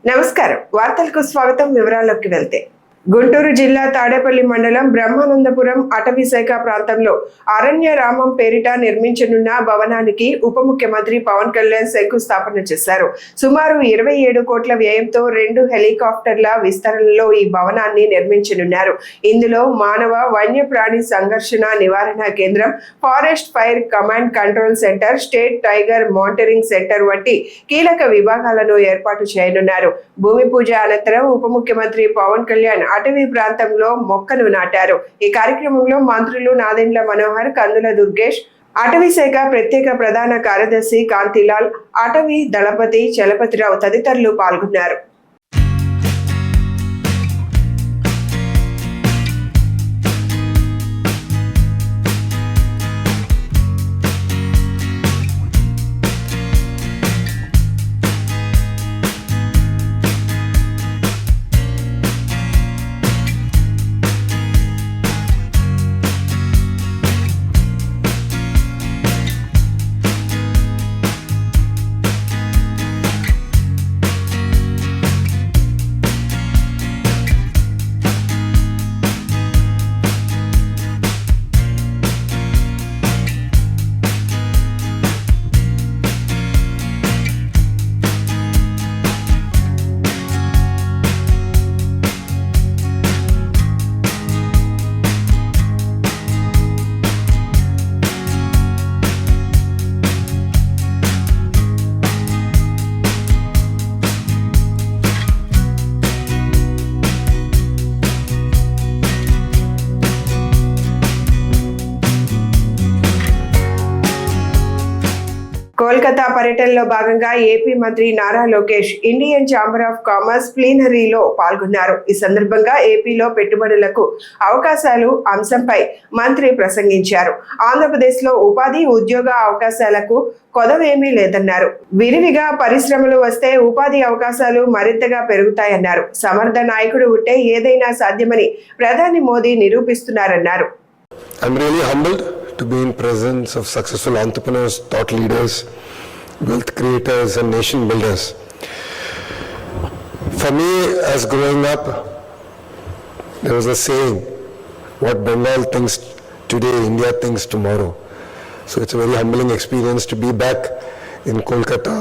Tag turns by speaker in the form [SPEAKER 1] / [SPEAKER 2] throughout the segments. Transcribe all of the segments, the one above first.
[SPEAKER 1] నమస్కారం వార్తలకు స్వాగతం వివరాల్లోకి వెళ్తే గుంటూరు జిల్లా తాడేపల్లి మండలం బ్రహ్మానందపురం అటవీ శాఖ ప్రాంతంలో అరణ్య రామం పేరిట నిర్మించనున్న భవనానికి ఉప ముఖ్యమంత్రి పవన్ కళ్యాణ్ శంకుస్థాపన చేశారు. సుమారు 27 కోట్ల వ్యయంతో 2 హెలికాప్టర్ల విస్తరణలో ఈ భవనాన్ని నిర్మించనున్నారు. ఇందులో మానవ వన్యప్రాణి సంఘర్షణ నివారణ కేంద్రం, forest fire command control centre, state tiger monitoring centre వంటి కీలక విభాగాలను ఏర్పాటు చేయనున్నారు. భూమి పూజ అనంతరం ఉప ముఖ్యమంత్రి పవన్ కళ్యాణ్ అటవీ ప్రాంతంలో మొక్కలు నాటారు. ఈ కార్యక్రమంలో మంత్రులు నాదెండ్ల మనోహర్, కందుల దుర్గేష్, అటవీ శాఖ ప్రత్యేక ప్రధాన కార్యదర్శి కాంతిలాల్, అటవీ దళపతి చలపతిరావు తదితరులు పాల్గొన్నారు. కోల్కతా పర్యటనలో భాగంగా ఏపీ మంత్రి Nara Lokesh Indian Chamber of Commerce ప్లీనరీలో పాల్గొన్నారు. ఈ సందర్భంగా ఏపీలో పెట్టుబడులకు అవకాశాలు అంశంపై మంత్రి ప్రసంగించారు. ఆంధ్రప్రదేశ్ లో ఉపాధి ఉద్యోగ అవకాశాలకు కొదవేమీ లేదన్నారు. విరివిగా పరిశ్రమలు వస్తే ఉపాధి అవకాశాలు మరింతగా పెరుగుతాయన్నారు. సమర్థ నాయకుడు ఉంటే ఏదైనా సాధ్యమని ప్రధాని Modi నిరూపిస్తున్నారన్నారు.
[SPEAKER 2] To be in presence of successful entrepreneurs, thought leaders, wealth creators and nation builders. For me, as growing up, there was a saying, what Bengal thinks today, India thinks tomorrow. So it's a very humbling experience to be back in Kolkata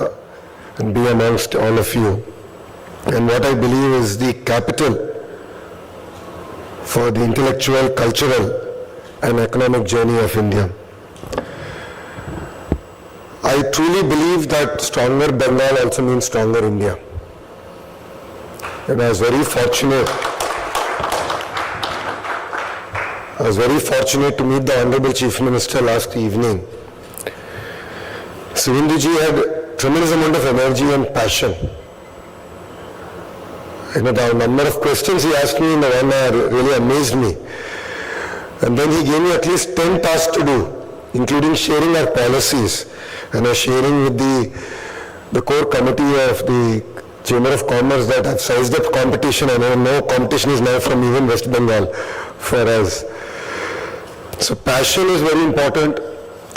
[SPEAKER 2] and be amongst all of you. And what I believe is the capital for the intellectual, cultural and economic journey of India. I truly believe that stronger Bengal also means stronger India. And I was very fortunate to meet the Honorable Chief Minister last evening. Suvinduji had tremendous amount of energy and passion. The number of questions he asked me in the 1 hour really amazed me. And then he gave me at least 10 tasks to do, including sharing our policies and sharing with the core committee of the Chamber of Commerce that have sized up competition, and I know competition is now from even West Bengal for us. So passion is very important,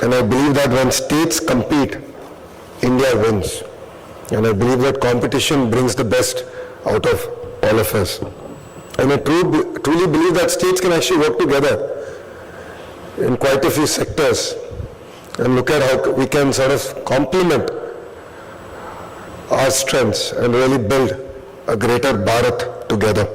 [SPEAKER 2] and I believe that when states compete, India wins. And I believe that competition brings the best out of all of us. And I truly believe that states can actually work together in quite a few sectors and look at how we can sort of complement our strengths and really build a greater Bharat together.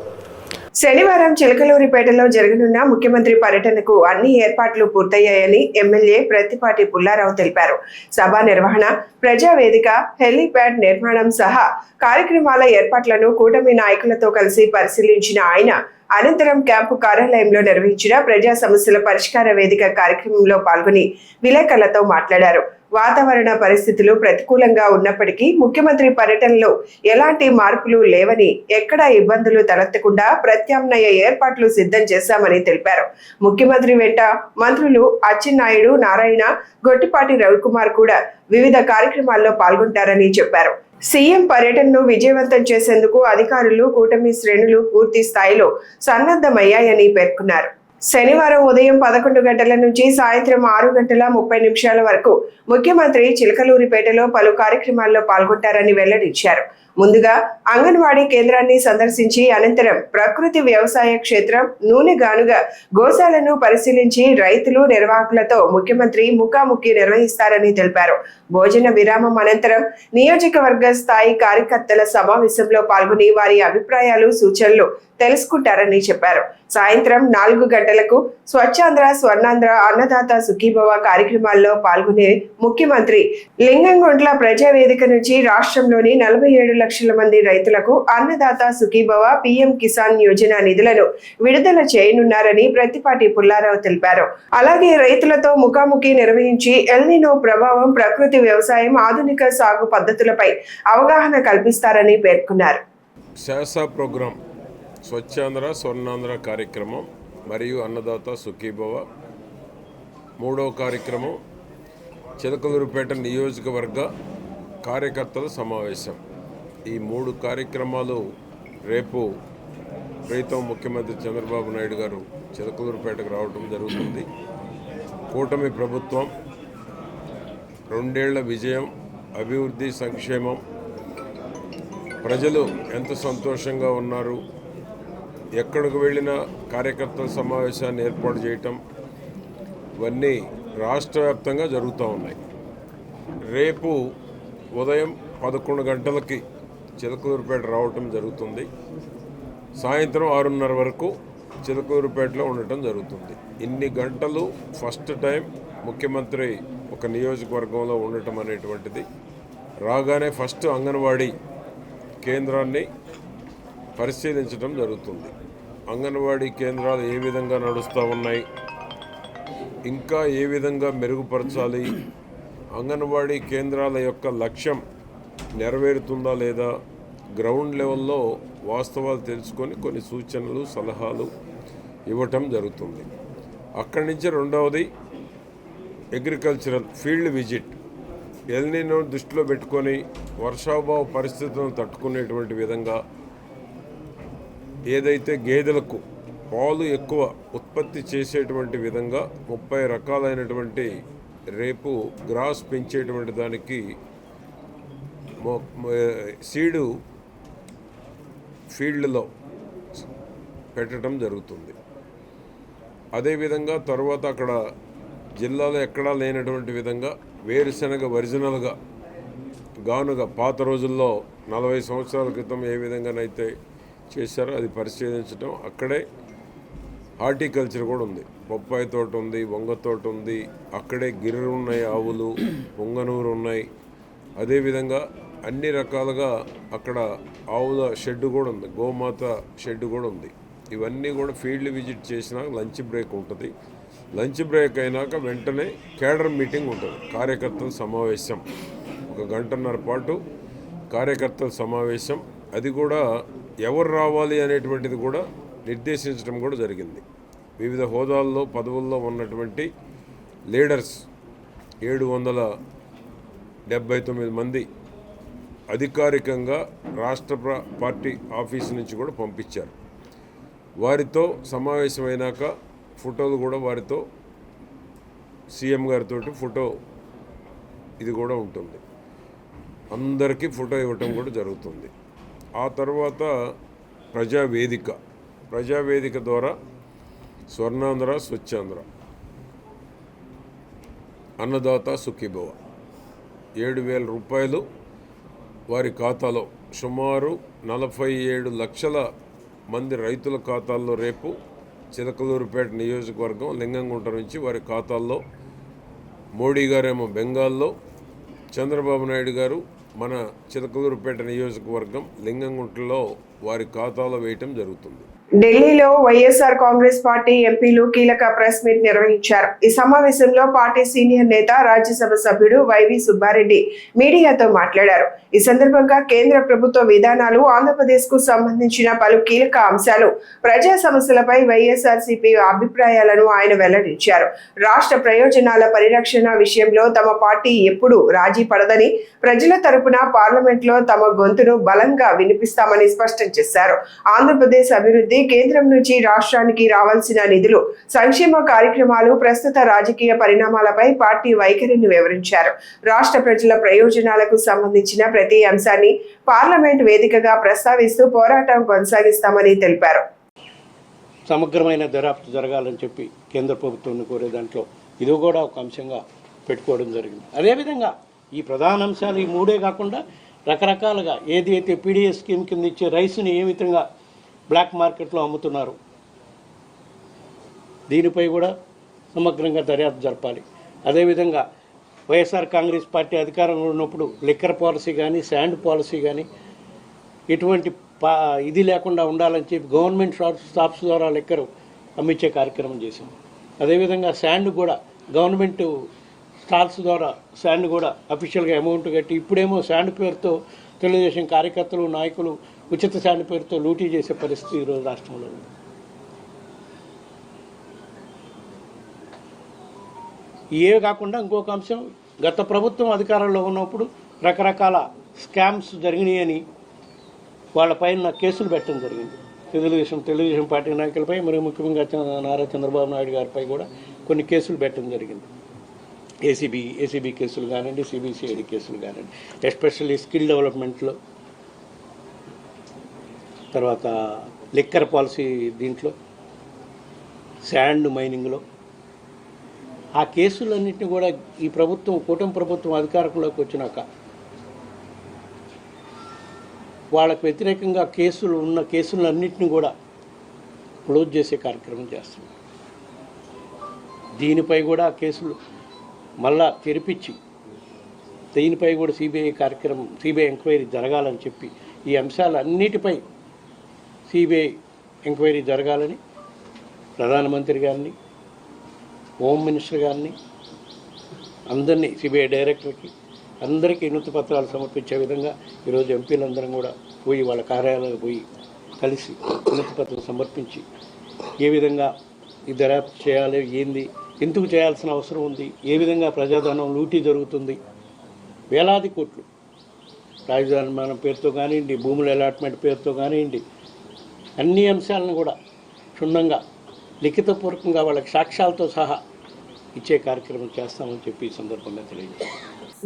[SPEAKER 1] శనివారం చిలకలూరిపేటలో జరగనున్న ముఖ్యమంత్రి పర్యటనకు అన్ని ఏర్పాట్లు పూర్తయ్యాయని MLA Prathipati Pullarao తెలిపారు. సభా నిర్వహణ, ప్రజావేదిక, హెలీప్యాడ్ నిర్మాణం సహా కార్యక్రమాల ఏర్పాట్లను కూటమి నాయకులతో కలిసి పరిశీలించిన ఆయన అనంతరం క్యాంపు కార్యాలయంలో నిర్వహించిన ప్రజా సమస్యల పరిష్కార వేదిక కార్యక్రమంలో పాల్గొని విలేకరులతో మాట్లాడారు. వాతావరణ పరిస్థితులు ప్రతికూలంగా ఉన్నప్పటికీ ముఖ్యమంత్రి పర్యటనలో ఎలాంటి మార్పులు లేవని, ఎక్కడా ఇబ్బందులు తలెత్తకుండా ప్రత్యామ్నాయ ఏర్పాట్లు సిద్ధం చేశామని తెలిపారు. ముఖ్యమంత్రి వెంట మంత్రులు అచ్చెన్నాయుడు, నారాయణ, గొట్టిపాటి రవికుమార్ కూడా వివిధ కార్యక్రమాల్లో పాల్గొంటారని చెప్పారు. సీఎం పర్యటనను విజయవంతం చేసేందుకు అధికారులు, కూటమి శ్రేణులు పూర్తి స్థాయిలో సన్నద్ధమయ్యాయని పేర్కొన్నారు. శనివారం ఉదయం 11 గంటల నుంచి సాయంత్రం 6:30 వరకు ముఖ్యమంత్రి చిలకలూరిపేటలో పలు కార్యక్రమాల్లో పాల్గొంటారని వెల్లడించారు. ముందుగా అంగన్వాడీ కేంద్రాన్ని సందర్శించి అనంతరం ప్రకృతి వ్యవసాయ క్షేత్రం నూనెగానుగ గోశాలను పరిశీలించి రైతులు నిర్వాహకులతో ముఖ్యమంత్రి ముఖాముఖి నిర్వహిస్తారని తెలిపారు. భోజన విరామం అనంతరం నియోజకవర్గ స్థాయి కార్యకర్తల సమావేశంలో పాల్గొని వారి అభిప్రాయాలు సూచనలు తెలుసుకుంటారని చెప్పారు. సాయంత్రం 4 గంటలకు స్వచ్ఛాంధ్ర స్వర్ణాంధ్ర అన్నదాత సుఖీభవ కార్యక్రమాల్లో పాల్గొనే ముఖ్యమంత్రి లింగంగుంట్ల ప్రజావేదిక నుంచి రాష్ట్రంలోని 47 లక్షల మంది రైతులకు అన్నదాత సుఖీభవ పీఎం కిసాన్ యోజన నిధులను విడుదల చేయనున్నారని ప్రత్తిపాటి పుల్లారావు తెలిపారు. అలాగే రైతులతో ముఖాముఖి నిర్వహించి ఎల్నినో ప్రభావం, ప్రకృతి వ్యవసాయం, ఆధునిక సాగు పద్ధతులపై అవగాహన కల్పిస్తారని పేర్కొన్నారు.
[SPEAKER 3] శాసా ప్రోగ్రాం స్వచ్ఛాంధ్ర స్వర్ణాంధ్ర కార్యక్రమం మరియు అన్నదాత సుఖీభవ, 3వ కార్యక్రమం చిలకలూరిపేట నియోజకవర్గ కార్యకర్తల సమావేశం. ఈ 3 కార్యక్రమాలు రేపు ప్రీతం ముఖ్యమంత్రి చంద్రబాబు నాయుడు గారు చిలకలూరిపేటకు రావడం జరుగుతుంది. కూటమి ప్రభుత్వం 2 ఏళ్ల విజయం, అభివృద్ధి, సంక్షేమం, ప్రజలు ఎంత సంతోషంగా ఉన్నారు, ఎక్కడికి వెళ్ళినా కార్యకర్తల సమావేశాన్ని ఏర్పాటు చేయటం, ఇవన్నీ రాష్ట్ర వ్యాప్తంగా జరుగుతూ ఉన్నాయి. రేపు ఉదయం 11 గంటలకి చిలకలూరిపేట రావటం జరుగుతుంది. సాయంత్రం 6:30 వరకు చిలకలూరిపేటలో ఉండటం జరుగుతుంది. ఇన్ని గంటలు ఫస్ట్ టైం ముఖ్యమంత్రి ఒక నియోజకవర్గంలో ఉండటం అనేటువంటిది. రాగానే ఫస్ట్ అంగన్వాడీ కేంద్రాన్ని పరిశీలించడం జరుగుతుంది. అంగన్వాడీ కేంద్రాలు ఏ విధంగా నడుస్తూ ఉన్నాయి, ఇంకా ఏ విధంగా మెరుగుపరచాలి, అంగన్వాడీ కేంద్రాల యొక్క లక్ష్యం నెరవేరుతుందా లేదా, గ్రౌండ్ లెవెల్లో వాస్తవాలు తెలుసుకొని కొన్ని సూచనలు, సలహాలు ఇవ్వటం జరుగుతుంది. అక్కడి నుంచి రెండవది అగ్రికల్చరల్ ఫీల్డ్ విజిట్. ఎల్నినో దృష్టిలో పెట్టుకొని వర్షాభావ పరిస్థితులను తట్టుకునేటువంటి విధంగా ఏదైతే గేదెలకు పాలు ఎక్కువ ఉత్పత్తి చేసేటువంటి విధంగా 30 రకాలైనటువంటి రేపు గ్రాస్ పెంచేటువంటి దానికి సీడు ఫీల్డ్లో పెట్టడం జరుగుతుంది. అదేవిధంగా తర్వాత అక్కడ జిల్లాలో ఎక్కడా లేనటువంటి విధంగా వేరుశనగ ఒరిజినల్గా గానుగ పాత రోజుల్లో 40 సంవత్సరాల క్రితం ఏ విధంగానైతే చేశారో అది పరిశీలించడం. అక్కడే హార్టికల్చర్ కూడా ఉంది, బొప్పాయి తోట ఉంది, వంగ తోట ఉంది, అక్కడే గిర్రెలు ఉన్నాయి, ఆవులు, పొంగనూరు ఉన్నాయి. అదేవిధంగా అన్ని రకాలుగా అక్కడ ఆవుల షెడ్ కూడా ఉంది, గోమాత షెడ్ కూడా ఉంది. ఇవన్నీ కూడా ఫీల్డ్ విజిట్ చేసినాక లంచ్ బ్రేక్ ఉంటుంది. లంచ్ బ్రేక్ అయినాక వెంటనే కేడర్ మీటింగ్ ఉంటుంది, కార్యకర్తల సమావేశం. 1 గంటన్నర పాటు కార్యకర్తల సమావేశం. అది కూడా ఎవరు రావాలి అనేటువంటిది కూడా నిర్దేశించడం కూడా జరిగింది. వివిధ హోదాల్లో పదవుల్లో ఉన్నటువంటి లీడర్స్ 779 మంది అధికారికంగా రాష్ట్ర పార్టీ ఆఫీసు నుంచి కూడా పంపించారు. వారితో సమావేశమైనాక ఫోటోలు కూడా వారితో సీఎం గారితో ఫోటో ఇది కూడా ఉంటుంది. అందరికీ ఫోటో ఇవ్వటం కూడా జరుగుతుంది. ఆ తర్వాత ప్రజావేదిక ద్వారా స్వర్ణాంధ్ర స్వచ్ఛాంధ్ర అన్నదాత సుఖీభవ 7,000 రూపాయలు వారి ఖాతాలో, సుమారు 47 లక్షల మంది రైతుల ఖాతాల్లో రేపు చిలకలూరిపేట నియోజకవర్గం లింగంగుంట నుంచి వారి ఖాతాల్లో, మోడీ గారేమో బెంగాల్లో, చంద్రబాబు నాయుడు గారు మన చిలకలూరిపేట నియోజకవర్గం లింగంగుంటలో వారి ఖాతాలో వేయటం జరుగుతుంది.
[SPEAKER 1] ఢిల్లీలో వైఎస్ఆర్ కాంగ్రెస్ పార్టీ ఎంపీలు కీలక ప్రెస్ మీట్ నిర్వహించారు. ఈ సమావేశంలో పార్టీ సీనియర్ నేత, రాజ్యసభ సభ్యుడు వైవి సుబ్బారెడ్డి మీడియాతో మాట్లాడారు. ఈ సందర్భంగా కేంద్ర ప్రభుత్వ విధానాలు, ఆంధ్రప్రదేశ్ కు సంబంధించిన పలు కీలక అంశాలు, ప్రజా సమస్యలపై వైఎస్ఆర్సీపీ అభిప్రాయాలను ఆయన వెల్లడించారు. రాష్ట్ర ప్రయోజనాల పరిరక్షణ విషయంలో తమ పార్టీ ఎప్పుడూ రాజీ పడదని, ప్రజల తరపున పార్లమెంట్లో తమ గొంతును బలంగా వినిపిస్తామని స్పష్టం చేశారు. ఆంధ్రప్రదేశ్ అభివృద్ధి కేంద్రం నుంచి రాష్ట్రానికి రావాల్సిన నిధులు, సంక్షేమ కార్యక్రమాలు, ప్రస్తుత రాజకీయ పరిణామాలపై పార్టీ వైఖరిని వివరించారు. రాష్ట్ర ప్రజల ప్రయోజనాలకు సంబంధించిన ప్రతి అంశాన్ని పార్లమెంట్ వేదికగా ప్రస్తావిస్తూ పోరాటం కొనసాగిస్తామని తెలిపారు.
[SPEAKER 4] సమగ్రమైన దర్యాప్తు జరగాలని చెప్పి కేంద్ర ప్రభుత్వాన్ని కోరే దాంట్లో ఇది కూడా ఒక అంశంగా పెట్టుకోవడం జరిగింది. అదేవిధంగా ఈ ప్రధాన అంశాలు ఈ మూడే కాకుండా రకరకాలుగా ఏది అయితే పీడిఎస్ స్కీమ్ కింద ఇచ్చే రైస్ని ఏ విధంగా బ్లాక్ మార్కెట్లో అమ్ముతున్నారు, దీనిపై కూడా సమగ్రంగా దర్యాప్తు జరపాలి. అదేవిధంగా వైఎస్ఆర్ కాంగ్రెస్ పార్టీ అధికారంలో ఉన్నప్పుడు లిక్కర్ పాలసీ కానీ, శాండ్ పాలసీ కానీ ఇటువంటి ఇది లేకుండా ఉండాలని చెప్పి గవర్నమెంట్ షాప్స్ ద్వారా లిక్కర్ అమ్మించే కార్యక్రమం చేశాం. అదేవిధంగా శాండ్ కూడా గవర్నమెంట్ స్టాల్స్ ద్వారా శాండ్ కూడా అఫీషియల్గా అమౌంట్ కట్టి, ఇప్పుడేమో శాండ్ పేరుతో తెలుగుదేశం కార్యకర్తలు, నాయకులు ఉచిత శాండ్ పేరుతో లూటీ చేసే పరిస్థితి ఈరోజు రాష్ట్రంలో ఉంది. ఇవే కాకుండా ఇంకొక అంశం, గత ప్రభుత్వం అధికారంలో ఉన్నప్పుడు రకరకాల స్కామ్స్ జరిగినాయని వాళ్ళపైన కేసులు పెట్టడం జరిగింది. తెలుగుదేశం పార్టీ నాయకులపై, మరి ముఖ్యంగా నారా చంద్రబాబు నాయుడు గారిపై కూడా కొన్ని కేసులు పెట్టడం జరిగింది. ఏసీబీ కేసులు కానివ్వండి, సిబిసిఐడి కేసులు కానివ్వండి, ఎస్పెషల్లీ స్కిల్ డెవలప్మెంట్లో, తర్వాత లిక్కర్ పాలసీ దీంట్లో, శాండ్ మైనింగ్లో ఆ కేసులన్నింటినీ కూడా ఈ ప్రభుత్వం, కూటమి ప్రభుత్వం అధికారంలోకి వచ్చినాక వాళ్ళకు వ్యతిరేకంగా కేసులన్నింటినీ కూడా క్లోజ్ చేసే కార్యక్రమం చేస్తుంది. దీనిపై కూడా కేసులు మళ్ళా తెరిపించి దీనిపై కూడా సిబిఐ ఎంక్వైరీ జరగాలని చెప్పి ఈ అంశాలన్నిటిపై సిబిఐ ఎంక్వైరీ జరగాలని ప్రధానమంత్రి గారిని, హోమ్ మినిస్టర్ గారిని, అందరినీ, సిబిఐ డైరెక్టర్కి అందరికీ వినతి పత్రాలు సమర్పించే విధంగా ఈరోజు ఎంపీలందరం కూడా పోయి వాళ్ళ కార్యాలయాలకు పోయి కలిసి వినతి పత్రం సమర్పించి ఏ విధంగా ఈ దర్యాప్తు చేయాలి, ఏంది, ఎందుకు చేయాల్సిన అవసరం ఉంది, ఏ విధంగా ప్రజాధనం లూటీ జరుగుతుంది, వేలాది కోట్లు రాజధాని నిర్మాణం పేరుతో కానివ్వండి, భూముల అలాట్మెంట్ పేరుతో కానివ్వండి, అన్ని అంశాలను కూడా క్షుణ్ణంగా లిఖితపూర్వకంగా వాళ్ళకి సాక్ష్యాలతో సహా ఇచ్చే కార్యక్రమం చేస్తామని చెప్పి ఈ సందర్భంగా తెలియజేస్తాం.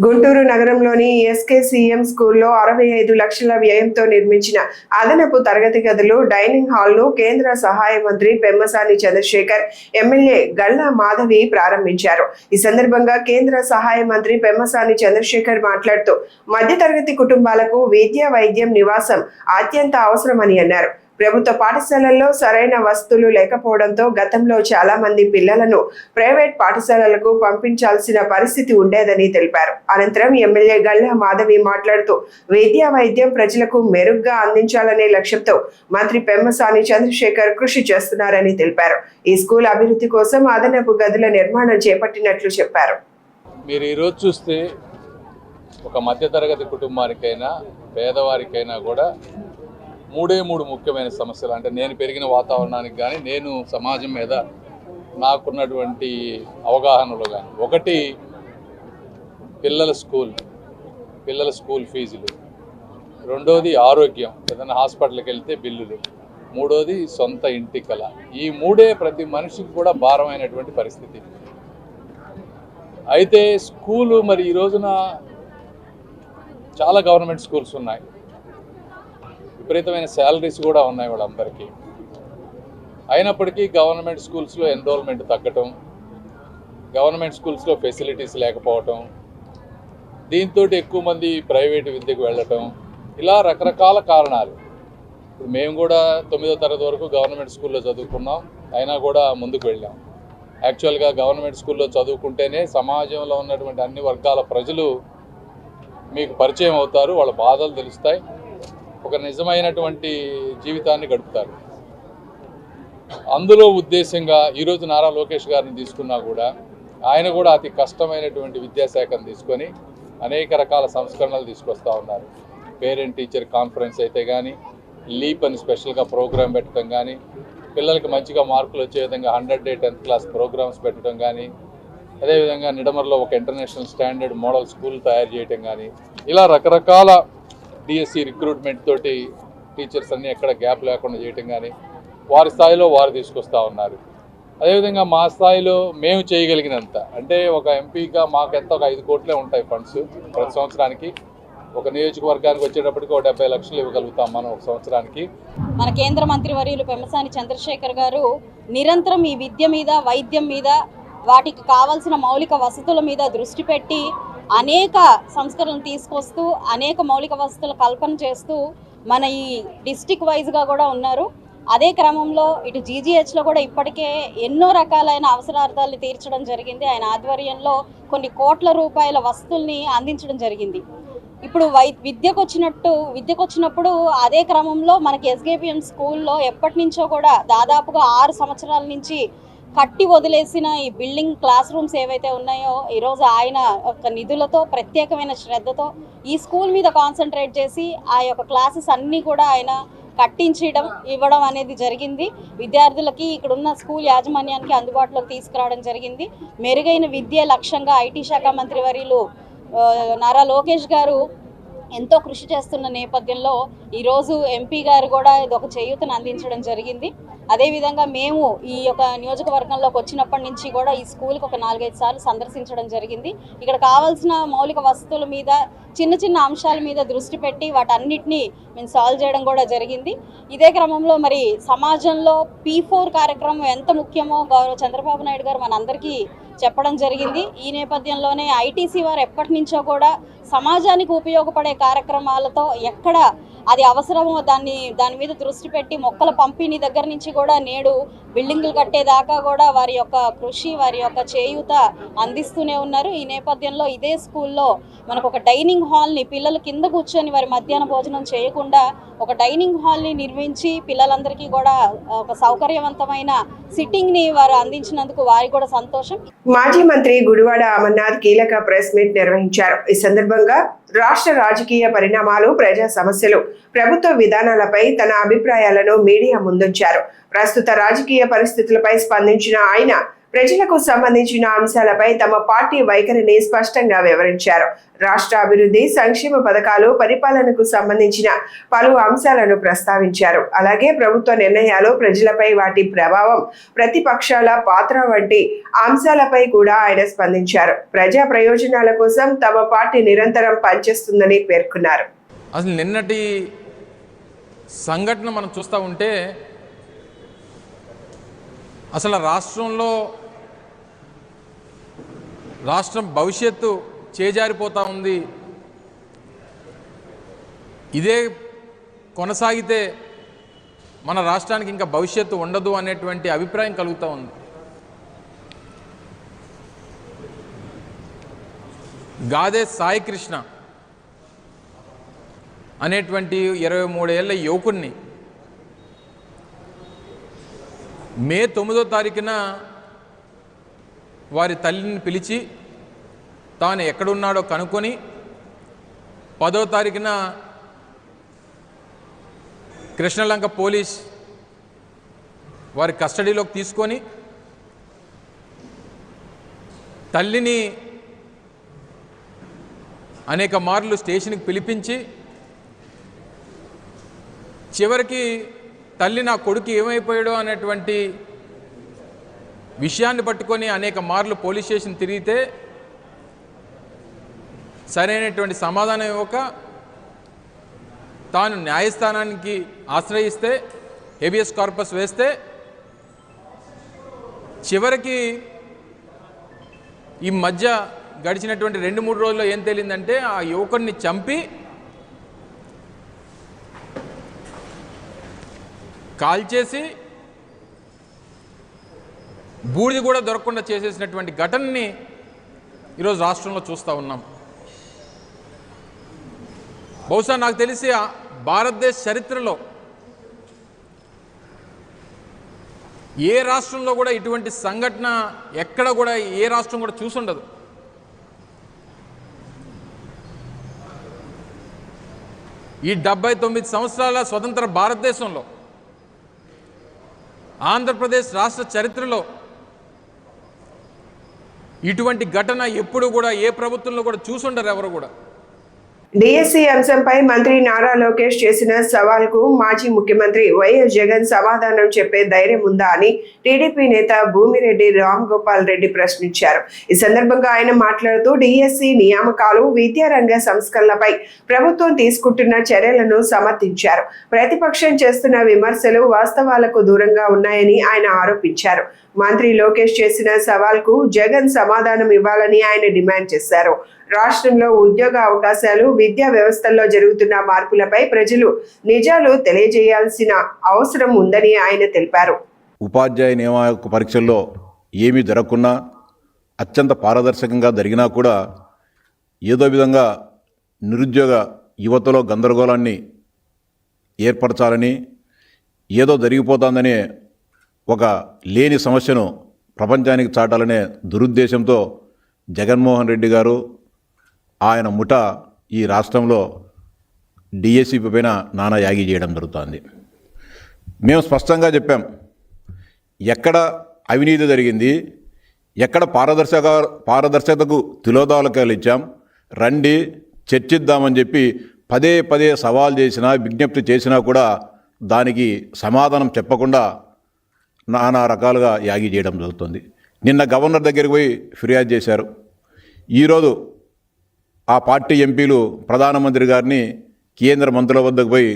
[SPEAKER 1] గుంటూరు నగరంలోని ఎస్కేసీఎం స్కూల్లో 65 లక్షల వ్యయంతో నిర్మించిన అదనపు తరగతి గదులు, డైనింగ్ హాల్ను కేంద్ర సహాయ మంత్రి పెమ్మసాని చంద్రశేఖర్, ఎమ్మెల్యే గల్లా మాధవి ప్రారంభించారు. ఈ సందర్భంగా కేంద్ర సహాయ మంత్రి పెమ్మసాని చంద్రశేఖర్ మాట్లాడుతూ మధ్యతరగతి కుటుంబాలకు విద్య, వైద్యం, నివాసం అత్యంత అవసరమని అన్నారు. ప్రభుత్వ పాఠశాలల్లో సరైన వసతులు లేకపోవడంతో గతంలో చాలా మంది పిల్లలను ప్రైవేట్ పాఠశాలలకు పంపించాల్సిన పరిస్థితి ఉండేదని తెలిపారు. అనంతరం ఎమ్మెల్యే గల్లా మాధవి మాట్లాడుతూ విద్యా, వైద్యం ప్రజలకు మెరుగ్గా అందించాలనే లక్ష్యంతో మంత్రి పెమ్మసాని చంద్రశేఖర్ కృషి చేస్తున్నారని తెలిపారు. ఈ స్కూల్ అభివృద్ధి కోసం అదనపు గదుల నిర్మాణం చేపట్టినట్లు చెప్పారు.
[SPEAKER 5] మీరు ఈరోజు చూస్తే ఒక మధ్యతరగతి కుటుంబానికైనా, పేదవారికైనా కూడా మూడు ముఖ్యమైన సమస్యలు, అంటే నేను పెరిగిన వాతావరణానికి కానీ, నేను సమాజం మీద నాకున్నటువంటి అవగాహనలో కానీ, ఒకటి పిల్లల స్కూల్ ఫీజులు, రెండోది ఆరోగ్యం, ఏదైనా హాస్పిటల్కి వెళ్తే బిల్లులు, మూడోది సొంత ఇంటి కల. ఈ మూడే ప్రతి మనిషికి కూడా భారమైనటువంటి పరిస్థితి. అయితే స్కూలు మరి ఈ రోజున చాలా గవర్నమెంట్ స్కూల్స్ ఉన్నాయి, విపరీతమైన శాలరీస్ కూడా ఉన్నాయి వాళ్ళందరికీ. అయినప్పటికీ గవర్నమెంట్ స్కూల్స్లో ఎన్రోల్మెంట్ తగ్గటం, గవర్నమెంట్ స్కూల్స్లో ఫెసిలిటీస్ లేకపోవటం, దీంతో ఎక్కువ మంది ప్రైవేటు విద్యకు వెళ్ళటం, ఇలా రకరకాల కారణాలు. ఇప్పుడు మేము కూడా 9వ తరగతి వరకు గవర్నమెంట్ స్కూల్లో చదువుకున్నాం, అయినా కూడా ముందుకు వెళ్ళాం. యాక్చువల్గా గవర్నమెంట్ స్కూల్లో చదువుకుంటేనే సమాజంలో ఉన్నటువంటి అన్ని వర్గాల ప్రజలు మీకు పరిచయం అవుతారు, వాళ్ళ బాధలు తెలుస్తాయి, ఒక నిజమైనటువంటి జీవితాన్ని గడుపుతారు. అందులో ఉద్దేశంగా ఈరోజు నారా లోకేష్ గారిని తీసుకున్నా కూడా ఆయన కూడా అతి కష్టమైనటువంటి విద్యాశాఖను తీసుకొని అనేక రకాల సంస్కరణలు తీసుకొస్తూ ఉన్నారు. పేరెంట్ టీచర్ కాన్ఫరెన్స్ అయితే కానీ, లీప్ అని స్పెషల్గా ప్రోగ్రాం పెట్టడం కానీ, పిల్లలకి మంచిగా మార్కులు వచ్చే విధంగా 100 డే 10th క్లాస్ ప్రోగ్రామ్స్ పెట్టడం కానీ, అదేవిధంగా నిడమర్లో ఒక ఇంటర్నేషనల్ స్టాండర్డ్ మోడల్ స్కూల్ తయారు చేయడం కానీ, ఇలా రకరకాల డిఎస్సి రిక్రూట్మెంట్ తోటి టీచర్స్ అన్నీ ఎక్కడ గ్యాప్ లేకుండా చేయటం కానీ, వారి స్థాయిలో వారు తీసుకొస్తూ ఉన్నారు. అదేవిధంగా మా స్థాయిలో మేము చేయగలిగినంత, అంటే ఒక ఎంపీగా మాకెంత ఒక 5 కోట్లే ఉంటాయి ఫండ్స్ ప్రతి సంవత్సరానికి. ఒక నియోజకవర్గానికి వచ్చేటప్పటికి ఒక 70 లక్షలు ఇవ్వగలుగుతాం మనం ఒక సంవత్సరానికి.
[SPEAKER 6] మన కేంద్ర మంత్రివర్యులు పెమ్మసాని చంద్రశేఖర్ గారు నిరంతరం ఈ విద్య మీద, వైద్యం మీద, వాటికి కావాల్సిన మౌలిక వసతుల మీద దృష్టి పెట్టి అనేక సంస్కరణలు తీసుకొస్తూ అనేక మౌలిక వసతుల కల్పన చేస్తూ మన ఈ డిస్టిక్ వైజ్గా కూడా ఉన్నారు. అదే క్రమంలో ఇటు జీజీహెచ్లో కూడా ఇప్పటికే ఎన్నో రకాలైన అవసరార్థాలను తీర్చడం జరిగింది. ఆయన ఆధ్వర్యంలో కొన్ని కోట్ల రూపాయల వస్తువుల్ని అందించడం జరిగింది. ఇప్పుడు విద్యకు వచ్చినప్పుడు అదే క్రమంలో మనకి ఎస్కేపిఎం స్కూల్లో ఎప్పటి నుంచో కూడా దాదాపుగా 6 సంవత్సరాల నుంచి కట్టి వదిలేసిన ఈ బిల్డింగ్ క్లాస్ రూమ్స్ ఏవైతే ఉన్నాయో ఈరోజు ఆయన యొక్క నిధులతో, ప్రత్యేకమైన శ్రద్ధతో ఈ స్కూల్ మీద కాన్సన్ట్రేట్ చేసి ఆ యొక్క క్లాసెస్ అన్నీ కూడా ఆయన ఇవ్వడం అనేది జరిగింది. విద్యార్థులకి ఇక్కడున్న స్కూల్ యాజమాన్యానికి అందుబాటులోకి తీసుకురావడం జరిగింది. మెరుగైన విద్య లక్ష్యంగా ఐటీ శాఖ మంత్రి వర్యులు నారా లోకేష్ గారు ఎంతో కృషి చేస్తున్న నేపథ్యంలో ఈరోజు ఎంపీ గారు కూడా ఇదొక చేయూతను అందించడం జరిగింది. అదేవిధంగా మేము ఈ యొక్క నియోజకవర్గంలోకి వచ్చినప్పటి నుంచి కూడా ఈ స్కూల్కి ఒక 4-5 సార్లు సందర్శించడం జరిగింది. ఇక్కడ కావాల్సిన మౌలిక వసతుల మీద, చిన్న చిన్న అంశాల మీద దృష్టి పెట్టి వాటన్నిటినీ మేము సాల్వ్ చేయడం కూడా జరిగింది. ఇదే క్రమంలో మరి సమాజంలో P4 కార్యక్రమం ఎంత ముఖ్యమో గౌరవ చంద్రబాబు నాయుడు గారు మనందరికీ చెప్పడం జరిగింది. ఈ నేపథ్యంలోనే ఐటీసీ వారు ఎప్పటి నుంచో కూడా సమాజానికి ఉపయోగపడే కార్యక్రమాలతో ఎక్కడ అది అవసరమో దాని మీద దృష్టి పెట్టి మొక్కల పంపిణీ దగ్గర నుంచి కూడా నేడు బిల్డింగులు కట్టేదాకా కూడా వారి యొక్క కృషి, వారి యొక్క చేయూత అందిస్తూనే ఉన్నారు. ఈ నేపథ్యంలో ఇదే స్కూల్లో మనకు ఒక డైనింగ్ హాల్ని, పిల్లలు కింద కూర్చొని వారి మధ్యాహ్న భోజనం చేయకుండా ఒక డైనింగ్ హాల్ని నిర్మించి పిల్లలందరికీ కూడా ఒక సౌకర్యవంతమైన సిట్టింగ్ని వారు అందించినందుకు వారికి కూడా సంతోషం.
[SPEAKER 1] మాజీ మంత్రి గుడివాడ అమర్నాథ్ కీలక ప్రెస్ మీట్ నిర్వహించారు. ఈ సందర్భంగా రాష్ట్ర రాజకీయ పరిణామాలు, ప్రజా సమస్యలు, ప్రభుత్వ విధానాలపై తన అభిప్రాయాలను మీడియా ముందుంచారు. ప్రస్తుత రాజకీయ పరిస్థితులపై స్పందించిన ఆయన ప్రజలకు సంబంధించిన అంశాలపై తమ పార్టీ వైఖరిని స్పష్టంగా వివరించారు. రాష్ట్ర అభివృద్ధి, సంక్షేమ పథకాలు, పరిపాలనకు సంబంధించిన పలు అంశాలను ప్రస్తావించారు. అలాగే ప్రభుత్వ నిర్ణయాలు, ప్రజలపై వాటి ప్రభావం, ప్రతిపక్షాల పాత్ర వంటి అంశాలపై కూడా ఆయన స్పందించారు. ప్రజా ప్రయోజనాల కోసం తమ పార్టీ నిరంతరం పనిచేస్తుందని పేర్కొన్నారు.
[SPEAKER 7] అసలు నిన్నటి సంఘటన మనం చూస్తూ ఉంటే అసలు రాష్ట్రం భవిష్యత్తు చేజారిపోతూ ఉంది. ఇదే కొనసాగితే మన రాష్ట్రానికి ఇంకా భవిష్యత్తు ఉండదు అనేటువంటి అభిప్రాయం కలుగుతూ ఉంది. గాదే సాయి కృష్ణ అనేటువంటి 23 ఏళ్ల యువకుడిని మే 9వ తారీఖున వారి తల్లిని పిలిచి తాను ఎక్కడున్నాడో కనుక్కొని 10వ తారీఖున కృష్ణలంక పోలీస్ వారి కస్టడీలోకి తీసుకొని తల్లిని అనేక మార్లు స్టేషన్కి పిలిపించి చివరికి తల్లి నా కొడుకు ఏమైపోయాడో అనేటువంటి విషయాన్ని పట్టుకొని అనేక మార్లు పోలీస్ స్టేషన్ తిరిగితే సరైనటువంటి సమాధానం ఇవ్వక తాను న్యాయస్థానానికి ఆశ్రయిస్తే, హెబియస్ కార్పస్ వేస్తే చివరికి ఈ మధ్య గడిచినటువంటి 2-3 రోజుల్లో ఏం తేలిందంటే ఆ యువకుడిని చంపి కాల్చేసి బూడిది కూడా దొరకకుండా చేసేసినటువంటి ఘటనని ఈరోజు రాష్ట్రంలో చూస్తూ ఉన్నాం. బహుశా నాకు తెలిసి భారతదేశ చరిత్రలో ఏ రాష్ట్రంలో కూడా ఇటువంటి సంఘటన ఎక్కడ కూడా ఏ రాష్ట్రం కూడా చూసుండదు. ఈ 79 సంవత్సరాల స్వతంత్ర భారతదేశంలో, ఆంధ్రప్రదేశ్ రాష్ట్ర చరిత్రలో ఇటువంటి ఘటన ఎప్పుడు కూడా ఏ ప్రభుత్వంలో కూడా చూసుండరు ఎవరు కూడా.
[SPEAKER 1] డిఎస్సి అంశంపై మంత్రి నారా లోకేష్ చేసిన సవాల్కు మాజీ ముఖ్యమంత్రి వైఎస్ జగన్ సమాధానం చెప్పే ధైర్యం ఉందా అని టీడీపీ నేత భూమిరెడ్డి రామ్ గోపాల్ రెడ్డి ప్రశ్నించారు. ఈ సందర్భంగా ఆయన మాట్లాడుతూ డిఎస్సి నియామకాలు, విద్యారంగ సంస్కరణలపై ప్రభుత్వం తీసుకుంటున్న చర్యలను సమర్థించారు. ప్రతిపక్షం చేస్తున్న విమర్శలు వాస్తవాలకు దూరంగా ఉన్నాయని ఆయన ఆరోపించారు. మంత్రి లోకేష్ చేసిన సవాల్కు జగన్ సమాధానం ఇవ్వాలని ఆయన డిమాండ్ చేశారు. రాష్ట్రంలో ఉద్యోగ అవకాశాలు, విద్యా వ్యవస్థల్లో జరుగుతున్న మార్పులపై ప్రజలు నిజాలు తెలియజేయాల్సిన అవసరం ఉందని ఆయన తెలిపారు.
[SPEAKER 8] ఉపాధ్యాయ నియామక పరీక్షల్లో ఏమీ జరగకున్నా, అత్యంత పారదర్శకంగా జరిగినా కూడా ఏదో విధంగా నిరుద్యోగ యువతలో గందరగోళాన్ని ఏర్పరచాలని, ఏదో జరిగిపోతుందనే ఒక లేని సమస్యను ప్రపంచానికి చాటాలనే దురుద్దేశంతో జగన్మోహన్ రెడ్డి గారు, ఆయన ముఠ ఈ రాష్ట్రంలో డిఎస్సి పైన నానా యాగి చేయడం జరుగుతుంది. మేము స్పష్టంగా చెప్పాం, ఎక్కడ అవినీతి జరిగింది, ఎక్కడ పారదర్శకతకు తిలోదాలకాలు ఇచ్చాం, రండి చర్చిద్దామని చెప్పి పదే పదే సవాల్ చేసినా, విజ్ఞప్తి చేసినా కూడా దానికి సమాధానం చెప్పకుండా నానా రకాలుగా యాగి చేయడం జరుగుతుంది. నిన్న గవర్నర్ దగ్గరికి పోయి ఫిర్యాదు చేశారు. ఈరోజు ఆ పార్టీ ఎంపీలు ప్రధానమంత్రి గారిని, కేంద్ర మంత్రుల వద్దకు పోయి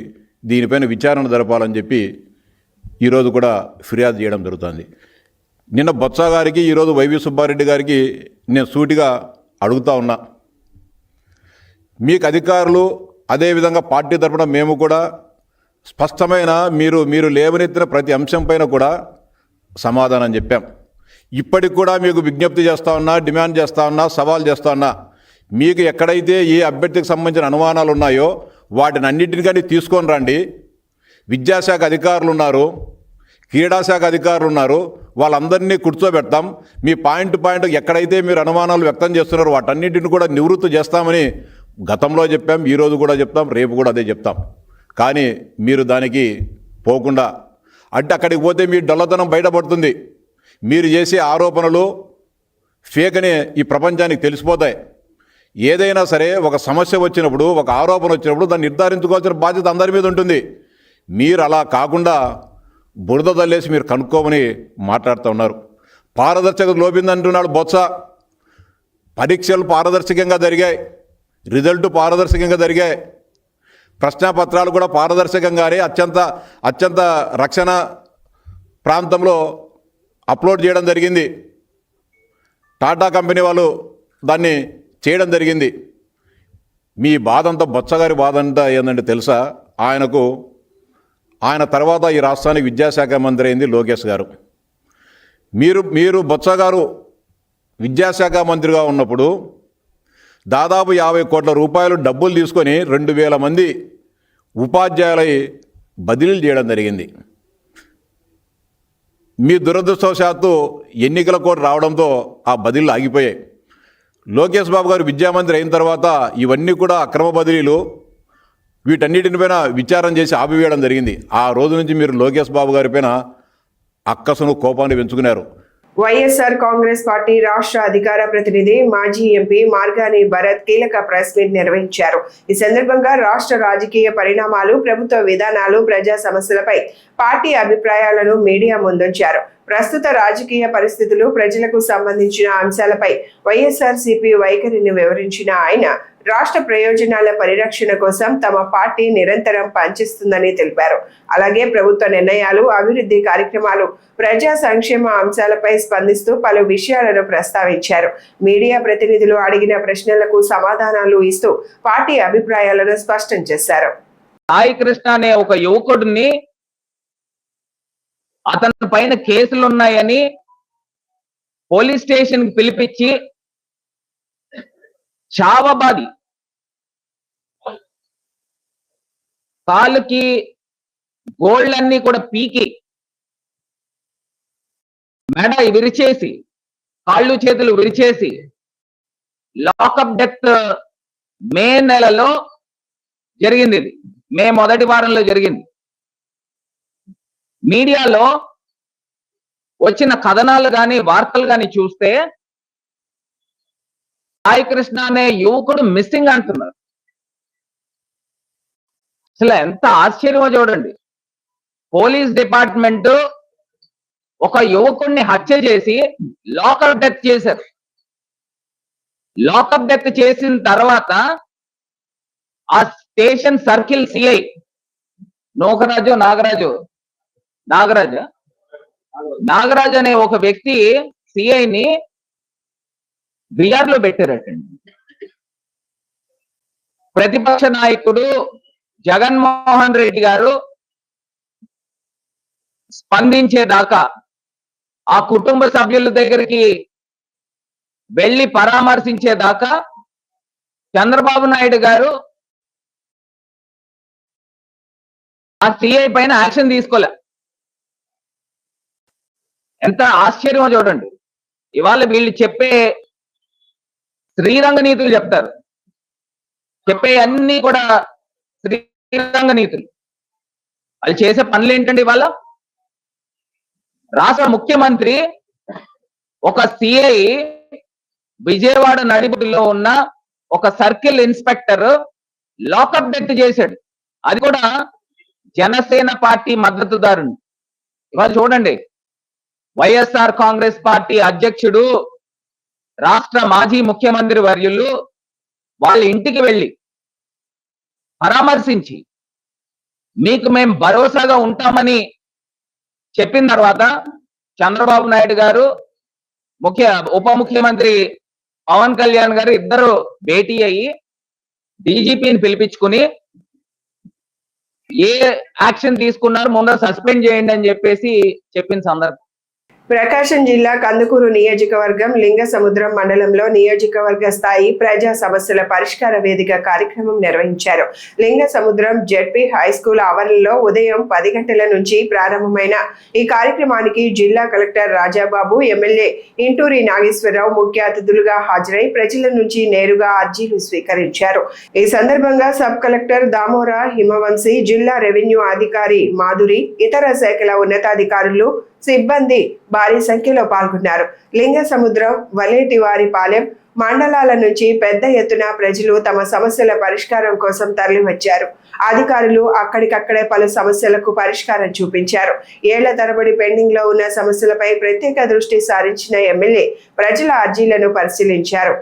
[SPEAKER 8] దీనిపైన విచారణ జరపాలని చెప్పి ఈరోజు కూడా ఫిర్యాదు చేయడం జరుగుతుంది. నిన్న బొత్స గారికి, ఈరోజు వైవి సుబ్బారెడ్డి గారికి నేను సూటిగా అడుగుతా ఉన్నా, మీకు అధికారులు, అదేవిధంగా పార్టీ తరఫున మేము కూడా స్పష్టమైన మీరు లేవనెత్తిన ప్రతి అంశం పైన కూడా సమాధానం చెప్పాం. ఇప్పటికి కూడా మీకు విజ్ఞప్తి చేస్తూ ఉన్నా, డిమాండ్ చేస్తూ ఉన్నా, సవాల్ చేస్తూ ఉన్నా, మీకు ఎక్కడైతే ఏ అభ్యర్థికి సంబంధించిన అనుమానాలు ఉన్నాయో వాటిని అన్నింటినీ కానీ తీసుకొని రండి. విద్యాశాఖ అధికారులు ఉన్నారు, క్రీడాశాఖ అధికారులు ఉన్నారు, వాళ్ళందరినీ కూర్చోబెడతాం. మీ పాయింట్ ఎక్కడైతే మీరు అనుమానాలు వ్యక్తం చేస్తున్నారో వాటన్నింటిని కూడా నివృత్తి చేస్తామని గతంలో చెప్పాం, ఈరోజు కూడా చెప్తాం, రేపు కూడా అదే చెప్తాం. కానీ మీరు దానికి పోకుండా అంటే అక్కడికి పోతే మీ డొల్లతనం బయటపడుతుంది. మీరు చేసే ఆరోపణలు ఫేక్ అని ఈ ప్రపంచానికి తెలిసిపోతాయి. ఏదైనా సరే ఒక సమస్య వచ్చినప్పుడు, ఒక ఆరోపణ వచ్చినప్పుడు దాన్ని నిర్ధారించుకోవాల్సిన బాధ్యత అందరి మీద ఉంటుంది. మీరు అలా కాకుండా బురద తల్లేసి మీరు కనుక్కోమని మాట్లాడుతూ ఉన్నారు. పారదర్శకత లోపిందంటున్నాడు బొత్స. పరీక్షలు పారదర్శకంగా జరిగాయి, రిజల్ట్ పారదర్శకంగా జరిగాయి, ప్రశ్నాపత్రాలు కూడా పారదర్శకంగానే అత్యంత రక్షణ ప్రాంతంలో అప్లోడ్ చేయడం జరిగింది. టాటా కంపెనీ వాళ్ళు దాన్ని చేయడం జరిగింది. మీ బాధ అంతా, బొత్సగారి బాధ అంతా ఏంటంటే తెలుసా? ఆయన తర్వాత ఈ రాష్ట్రానికి విద్యాశాఖ మంత్రి అయింది లోకేష్ గారు. మీరు బొత్స గారు విద్యాశాఖ మంత్రిగా ఉన్నప్పుడు దాదాపు 50 కోట్ల రూపాయలు డబ్బులు తీసుకొని 2000 మంది ఉపాధ్యాయులై బదిలీలు చేయడం జరిగింది. మీ దురదృష్టవశాత్తు ఎన్నికల కోడ్ రావడంతో ఆ బదిలీలు ఆగిపోయాయి. లోకేష్ బాబు గారు విద్యామంత్రి అయిన తర్వాత ఇవన్నీ కూడా అక్రమ బదిలీలు, వీటన్నిటిపైన విచారణ చేసి ఆపివేయడం జరిగింది. ఆ రోజు నుంచి మీరు లోకేష్ బాబు గారి పైన అక్కసును, కోపాన్ని పెంచుకున్నారు.
[SPEAKER 1] వైఎస్ఆర్ కాంగ్రెస్ పార్టీ రాష్ట్ర అధికార ప్రతినిధి, మాజీ ఎంపీ మార్గాని భరత్ కీలక ప్రెస్ మీట్ నిర్వహించారు. ఈ సందర్భంగా రాష్ట్ర రాజకీయ పరిణామాలు, ప్రభుత్వ విధానాలు, ప్రజా సమస్యలపై పార్టీ అభిప్రాయాలను మీడియా ముందుంచారు. ప్రస్తుత రాజకీయ పరిస్థితులు, ప్రజలకు సంబంధించిన అంశాలపై వైఎస్ఆర్సీపీ వైఖరిని వివరించిన ఆయన రాష్ట్ర ప్రయోజనాల పరిరక్షణ కోసం తమ పార్టీ నిరంతరం పనిచేస్తుందని తెలిపారు. అలాగే ప్రభుత్వ నిర్ణయాలు, అభివృద్ధి కార్యక్రమాలు, ప్రజా సంక్షేమ అంశాలపై స్పందిస్తూ పలు విషయాలను ప్రస్తావించారు. మీడియా ప్రతినిధులు అడిగిన ప్రశ్నలకు సమాధానాలు ఇస్తూ పార్టీ అభిప్రాయాలను స్పష్టం చేశారు.
[SPEAKER 9] సాయి కృష్ణ అనే ఒక యువకుడిని, అతని పైన కేసులు ఉన్నాయని పోలీస్ స్టేషన్ కి పిలిపించి చావబాది, కాలుకి గోళ్ళన్నీ కూడా పీకి, మెడ విరిచేసి, కాళ్ళు చేతులు విరిచేసి లాకప్ డెత్ మే నెలలో జరిగింది. ఇది మే మొదటి వారంలో జరిగింది. మీడియాలో వచ్చిన కథనాలు కానీ, వార్తలు కానీ చూస్తే సాయి కృష్ణ అనే యువకుడు మిస్సింగ్ అంటున్నారు. అసలు ఎంత ఆశ్చర్యమో చూడండి. పోలీస్ డిపార్ట్మెంట్ ఒక యువకుడిని హత్య చేసి లాకప్ డెత్ చేశారు. లాకప్ డెత్ చేసిన తర్వాత ఆ స్టేషన్ సర్కిల్ సిఐ నాగరాజు అనే ఒక వ్యక్తి సిఐని బిఆర్లో పెట్టారటండి. ప్రతిపక్ష నాయకుడు జగన్మోహన్ రెడ్డి గారు స్పందించేదాకా, ఆ కుటుంబ సభ్యుల దగ్గరికి వెళ్లి పరామర్శించేదాకా చంద్రబాబు నాయుడు గారు ఆ సిఐ పైన యాక్షన్ తీసుకోలే. ఎంత ఆశ్చర్యమో చూడండి. ఇవాళ వీళ్ళు చెప్పే శ్రీరంగ నీతులు చెప్తారు, చెప్పే అన్ని కూడా శ్రీరంగ నీతులు. వాళ్ళు చేసే పనులు ఏంటండి? ఇవాళ రాష్ట్ర ముఖ్యమంత్రి ఒక సిఐ విజయవాడ నడిబొడ్డులో ఉన్న ఒక సర్కిల్ ఇన్స్పెక్టర్ లాకప్ డెత్ చేశాడు. అది కూడా జనసేన పార్టీ మద్దతుదారుని. ఇవాళ చూడండి, వైఎస్ఆర్ కాంగ్రెస్ పార్టీ అధ్యక్షుడు, రాష్ట్ర మాజీ ముఖ్యమంత్రి వర్యులు వాళ్ళ ఇంటికి వెళ్ళి పరామర్శించి మీకు మేము భరోసాగా ఉంటామని చెప్పిన తర్వాత చంద్రబాబు నాయుడు గారు, ఉప ముఖ్యమంత్రి పవన్ కళ్యాణ్ గారు ఇద్దరు భేటీ అయ్యి డీజీపీని పిలిపించుకుని ఏ యాక్షన్ తీసుకున్నారు, ముందర సస్పెండ్ చేయండి అని చెప్పేసి చెప్పిన సందర్భం.
[SPEAKER 1] ప్రకాశం జిల్లా కందుకూరు నియోజకవర్గం లింగసముద్రం మండలంలో నియోజకవర్గ స్థాయి ప్రజా సమస్యల పరిష్కార వేదిక కార్యక్రమం నిర్వహించారు. లింగసముద్రం జెడ్పీ హై స్కూల్ ఆవరణలో ఉదయం 10 గంటల నుంచి ప్రారంభమైన ఈ కార్యక్రమానికి జిల్లా కలెక్టర్ రాజాబాబు, ఎమ్మెల్యే ఇంటూరి నాగేశ్వరరావు ముఖ్య అతిథులుగా హాజరై ప్రజల నుంచి నేరుగా అర్జీలు స్వీకరించారు. ఈ సందర్భంగా సబ్ కలెక్టర్ దామోరా హిమవంశీ, జిల్లా రెవెన్యూ అధికారి మాధురి, ఇతర శాఖల ఉన్నతాధికారులు, సిబ్బంది భారీ సంఖ్యలో పాల్గొన్నారు. లింగసముద్రం, వలేటివారిపాలెం మండలాల నుంచి పెద్ద ఎత్తున ప్రజలు తమ సమస్యల పరిష్కారం కోసం తరలివచ్చారు. అధికారులు అక్కడికక్కడే పలు సమస్యలకు పరిష్కారం చూపించారు. ఏళ్ల తరబడి పెండింగ్ లో ఉన్న సమస్యలపై ప్రత్యేక దృష్టి సారించిన ఎమ్మెల్యే ప్రజల అర్జీలను పరిశీలించారు.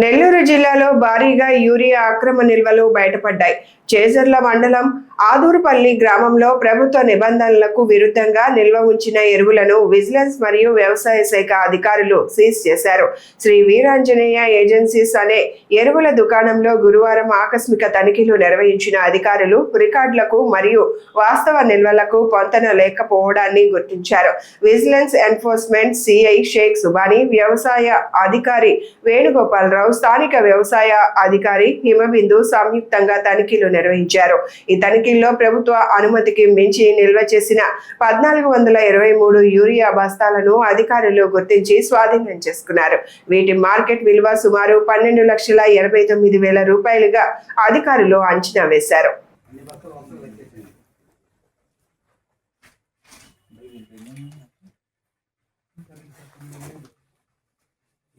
[SPEAKER 1] నెల్లూరు జిల్లాలో భారీగా యూరియా అక్రమ నిల్వలు బయటపడ్డాయి. చేజర్ల మండలం ఆదూరుపల్లి గ్రామంలో ప్రభుత్వ నిబంధనలకు విరుద్ధంగా నిల్వ ఉంచిన ఎరువులను విజిలెన్స్ మరియు వ్యవసాయ శాఖ అధికారులు సీజ్ చేశారు. శ్రీ వీరాంజనేయ ఏజెన్సీస్ అనే ఎరువుల దుకాణంలో గురువారం ఆకస్మిక తనిఖీలు నిర్వహించిన అధికారులు రికార్డులకు మరియు వాస్తవ నిల్వలకు పొంతన లేకపోవడాన్ని గుర్తించారు. Vigilance enforcement CI Shaik Subhani, వ్యవసాయ అధికారి వేణుగోపాలరావు, స్థానిక వ్యవసాయ అధికారి హిమబిందు సంయుక్తంగా తనిఖీలు నిర్వహించారు. ఈ తనిఖీల్లో ప్రభుత్వ అనుమతికి మించి నిల్వ చేసిన 1423 యూరియా బస్తాలను అధికారులు గుర్తించి స్వాధీనం చేసుకున్నారు. వీటి మార్కెట్ విలువ సుమారు 12,89,000 రూపాయలుగా అధికారులు అంచనా వేశారు.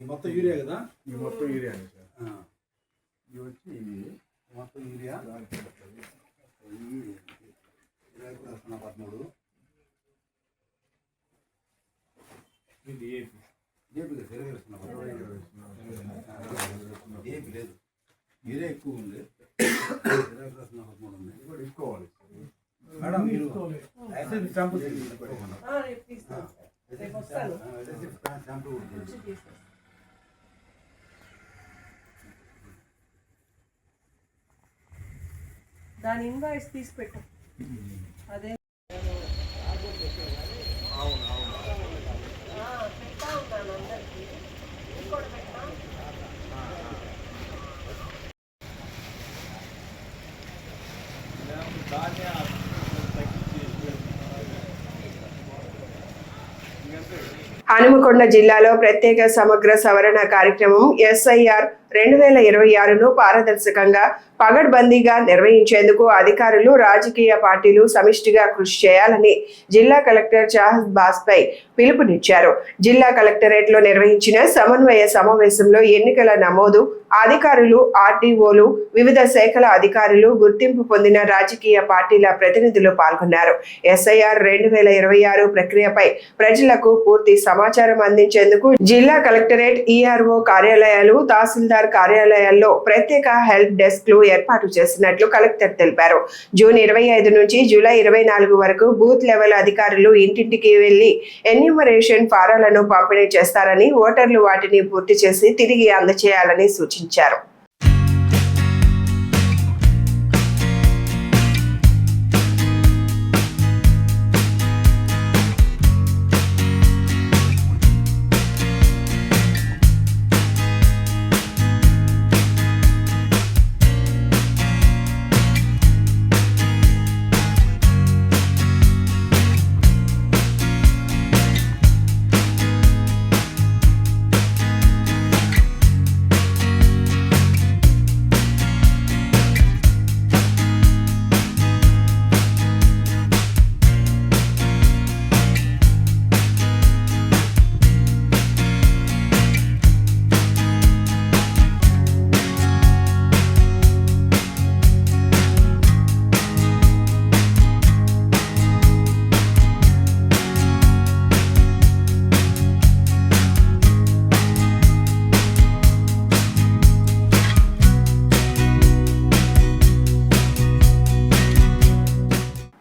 [SPEAKER 10] మొత్తం యూరియా కదా? మొత్తం యూరియా ఇది వచ్చి మొత్తం యూరియా 13 ఇది ఏపీ లేదు, యూరియా ఎక్కువ ఉంది, 13 ఉంది, తీసుకోవాలి మేడం. మీరు శాంపుల్
[SPEAKER 11] దాని ఇన్వాయిస్ తీసి పెట్టు. అదే
[SPEAKER 1] హనుమకొండ జిల్లాలో ప్రత్యేక సమగ్ర సవరణ కార్యక్రమం SIR 2026ను పారదర్శకంగా పగడ్బందీగా నిర్వహించేందుకు అధికారులు, రాజకీయ పార్టీలు సమిష్టిగా కృషి చేయాలని జిల్లా కలెక్టర్ చాహద్ బాస్పై పిలుపునిచ్చారు. జిల్లా కలెక్టరేట్లో నిర్వహించిన సమన్వయ సమావేశంలో ఎన్నికల నమోదు అధికారులు, RTOలు, వివిధ శాఖల అధికారులు, గుర్తింపు పొందిన రాజకీయ పార్టీల ప్రతినిధులు పాల్గొన్నారు. SIR 2026 ప్రక్రియపై ప్రజలకు పూర్తి సమాచారం అందించేందుకు జిల్లా కలెక్టరేట్, ERO కార్యాలయాలు, తహసీల్దార్ కార్యాలయాల్లో ప్రత్యేక హెల్ప్ డెస్క్లు ఏర్పాటు చేసినట్లు కలెక్టర్ తెలిపారు. జూన్ 25 నుంచి జూలై 24 వరకు బూత్ లెవెల్ అధికారులు ఇంటింటికి వెళ్లి ఎన్యూమరేషన్ ఫారాలను పంపిణీ చేస్తారని, ఓటర్లు వాటిని పూర్తి చేసి తిరిగి అందజేయాలని సూచించారు.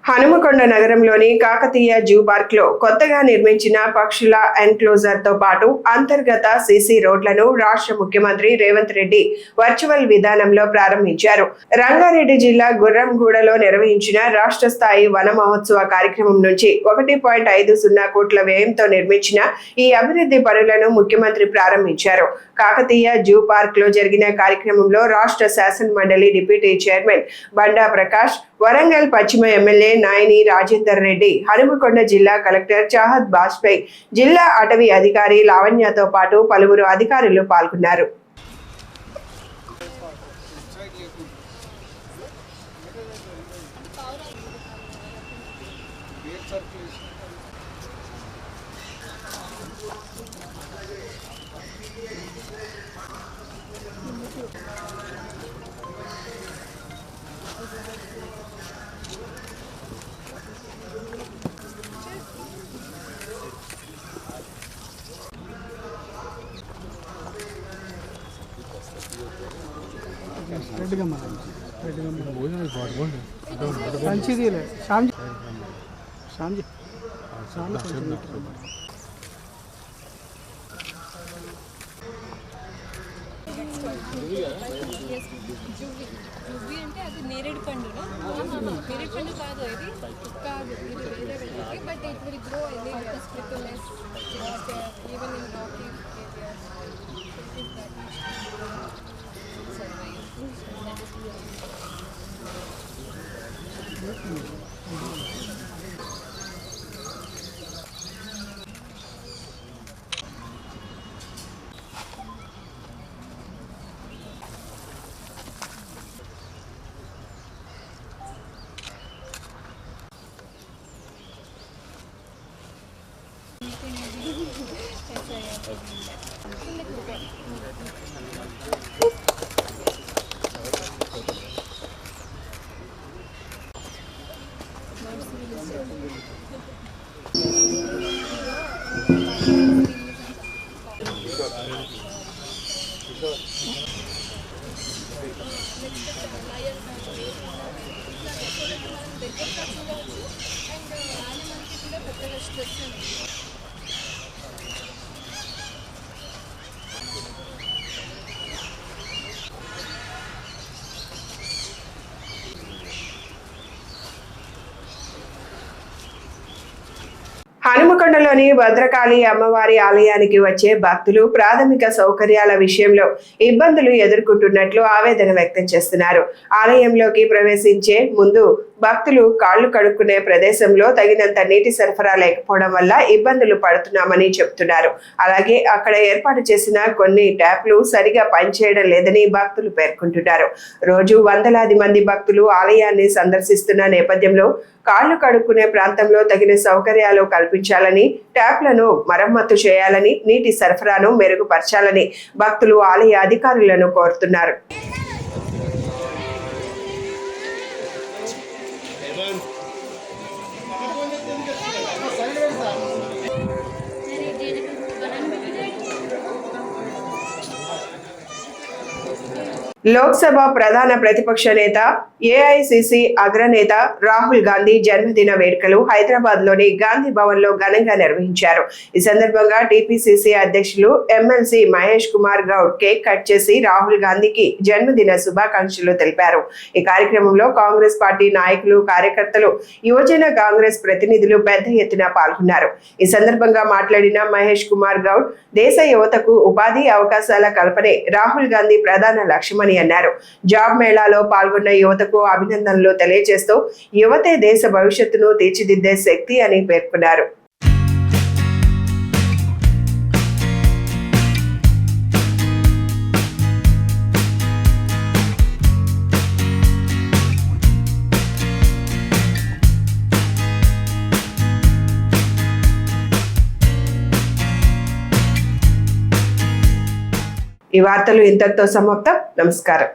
[SPEAKER 1] హనుమకొండ నగరంలోని కాకతీయ జూ పార్క్ లో కొత్తగా నిర్మించిన పక్షుల ఎన్క్లోజర్ తో పాటు అంతర్గత CC రోడ్లను రాష్ట్ర ముఖ్యమంత్రి రేవంత్ రెడ్డి వర్చువల్ విధానంలో ప్రారంభించారు. రంగారెడ్డి జిల్లా గుర్రంగూడలో నిర్వహించిన రాష్ట్ర స్థాయి వన మహోత్సవ కార్యక్రమం నుంచి 1.50 కోట్ల వ్యయంతో నిర్మించిన ఈ అభివృద్ధి పనులను ముఖ్యమంత్రి ప్రారంభించారు. కాకతీయ జూ పార్క్ లో జరిగిన కార్యక్రమంలో రాష్ట్ర శాసన మండలి డిప్యూటీ చైర్మన్ బండా ప్రకాష్, వరంగల్ పశ్చిమ ఎమ్మెల్యే నాయని రాజేందర్ రెడ్డి, హనుమకొండ జిల్లా కలెక్టర్ చాహద్ బాస్పై, జిల్లా అటవీ అధికారి లావణ్యతో పాటు పలువురు అధికారులు పాల్గొన్నారు.
[SPEAKER 12] అంటే అది నేరేడు పండు నేరేడు పండు కాదు ఇది కాదు ఇది వేరే variety but it will grow any sprinklers even in rocky areas
[SPEAKER 1] హనుమకొండలోని భద్రకాళి అమ్మవారి ఆలయానికి వచ్చే భక్తులు ప్రాథమిక సౌకర్యాల విషయంలో ఇబ్బందులు ఎదుర్కొంటున్నట్లు ఆవేదన వ్యక్తం చేస్తున్నారు. ఆలయంలోకి ప్రవేశించే ముందు భక్తులు కాళ్లు కడుక్కునే ప్రదేశంలో తగినంత నీటి సరఫరా లేకపోవడం వల్ల ఇబ్బందులు పడుతున్నామని చెబుతున్నారు. అలాగే అక్కడ ఏర్పాటు చేసిన కొన్ని ట్యాప్లు సరిగా పనిచేయడం లేదని భక్తులు పేర్కొంటున్నారు. రోజు వందలాది మంది భక్తులు ఆలయాన్ని సందర్శిస్తున్న నేపథ్యంలో కాళ్లు కడుక్కునే ప్రాంతంలో తగిన సౌకర్యాలు కల్పించాలని, ట్యాప్లను మరమ్మతు చేయాలని, నీటి సరఫరాను మెరుగుపరచాలని భక్తులు ఆలయ అధికారులను కోరుతున్నారు. లోక్సభ ప్రధాన ప్రతిపక్ష నేత ఏఐసిసి అగ్రనేత రాహుల్ గాంధీ జన్మదిన వేడుకలు హైదరాబాద్ లోని గాంధీ భవన్ లో ఘనంగా నిర్వహించారు. ఈ సందర్భంగా టీపీసీసీ అధ్యక్షులు MLC Mahesh Kumar Goud cake cut చేసి రాహుల్ గాంధీకి జన్మదిన శుభాకాంక్షలు తెలిపారు. ఈ కార్యక్రమంలో కాంగ్రెస్ పార్టీ నాయకులు, కార్యకర్తలు, యువజన కాంగ్రెస్ ప్రతినిధులు పెద్ద ఎత్తున పాల్గొన్నారు. ఈ సందర్భంగా మాట్లాడిన మహేష్ కుమార్ గౌడ్ దేశ యువతకు ఉపాధి అవకాశాల కల్పనే రాహుల్ గాంధీ ప్రధాన లక్ష్యమని అన్నారు. జాబ్ మేళాలో పాల్గొన్న యువతకు అభినందనలు తెలియజేస్తూ యువతే దేశ భవిష్యత్తును తీర్చిదిద్దే శక్తి అని పేర్కొన్నారు. ఈ వార్తలు ఇంతటితో సమాప్తం. నమస్కారం.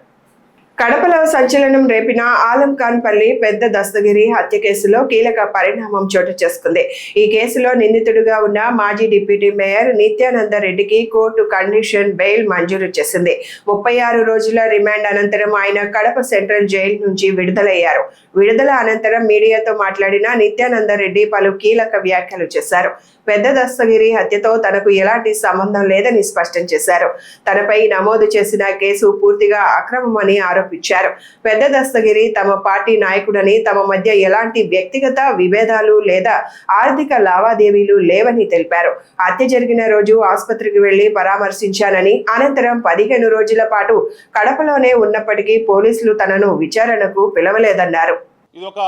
[SPEAKER 1] కడపలో సంచలనం రేపిన ఆలంఖాన్పల్లి పెద్ద దస్తగిరి హత్య కేసులో కీలక పరిణామం చోటు చేసుకుంది. ఈ కేసులో నిందితుడిగా ఉన్న మాజీ డిప్యూటీ మేయర్ నిత్యానంద రెడ్డికి కోర్టు కండిషన్ బెయిల్ మంజూరు చేసింది. 36 రోజుల రిమాండ్ అనంతరం ఆయన కడప సెంట్రల్ జైలు నుంచి విడుదలయ్యారు. విడుదల అనంతరం మీడియాతో మాట్లాడిన నిత్యానంద రెడ్డి పలు కీలక వ్యాఖ్యలు చేశారు. పెద్ద దస్తగిరి హత్యతో తనకు ఎలాంటి సంబంధం లేదని స్పష్టం చేశారు. తనపై నమోదు చేసిన కేసు పూర్తిగా అక్రమమని ఆరోపించారు. పెద్ద దస్తగిరి తమ పార్టీ నాయకుడని, తమ మధ్య ఎలాంటి వ్యక్తిగత విభేదాలు లేదా ఆర్థిక లావాదేవీలు లేవని తెలిపారు. హత్య జరిగిన రోజు ఆసుపత్రికి వెళ్లి పరామర్శించానని, అనంతరం 15 రోజుల పాటు కడపలోనే ఉన్నప్పటికీ పోలీసులు తనను విచారణకు పిలవలేదన్నారు.
[SPEAKER 13] ఇది ఒక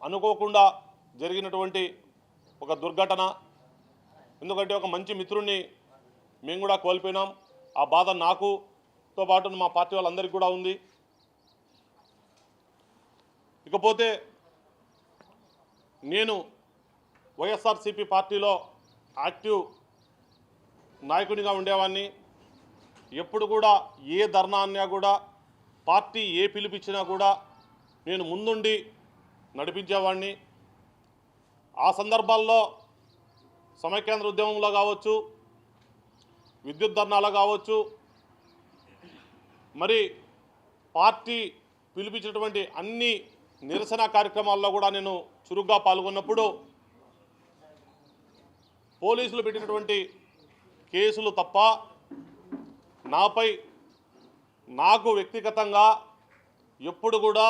[SPEAKER 13] అనుకోకుండా జరిగినటువంటి ఒక దుర్ఘటన. ఎందుకంటే ఒక మంచి మిత్రుడిని మేము కూడా కోల్పోయినాం. ఆ బాధ నాకుతో పాటు మా పార్టీ వాళ్ళందరికీ కూడా ఉంది. ఇకపోతే నేను వైఎస్ఆర్సీపీ పార్టీలో యాక్టివ్ నాయకునిగా ఉండేవాడిని. ఎప్పుడు కూడా ఏ ధర్నా అన్నా కూడా, పార్టీ ఏ పిలిపించినా కూడా నేను ముందుండి నడిపించేవాడిని. ఆ సందర్భాల్లో సమైక్యాంధ్ర ఉద్యమంలో కావచ్చు, విద్యుత్ ధర్నాలో కావచ్చు, మరి పార్టీ పిలిపించినటువంటి అన్ని నిరసన కార్యక్రమాల్లో కూడా నేను చురుగ్గా పాల్గొన్నప్పుడు పోలీసులు పెట్టినటువంటి కేసులు తప్ప నాపై నాకు వ్యక్తిగతంగా ఎప్పుడు కూడా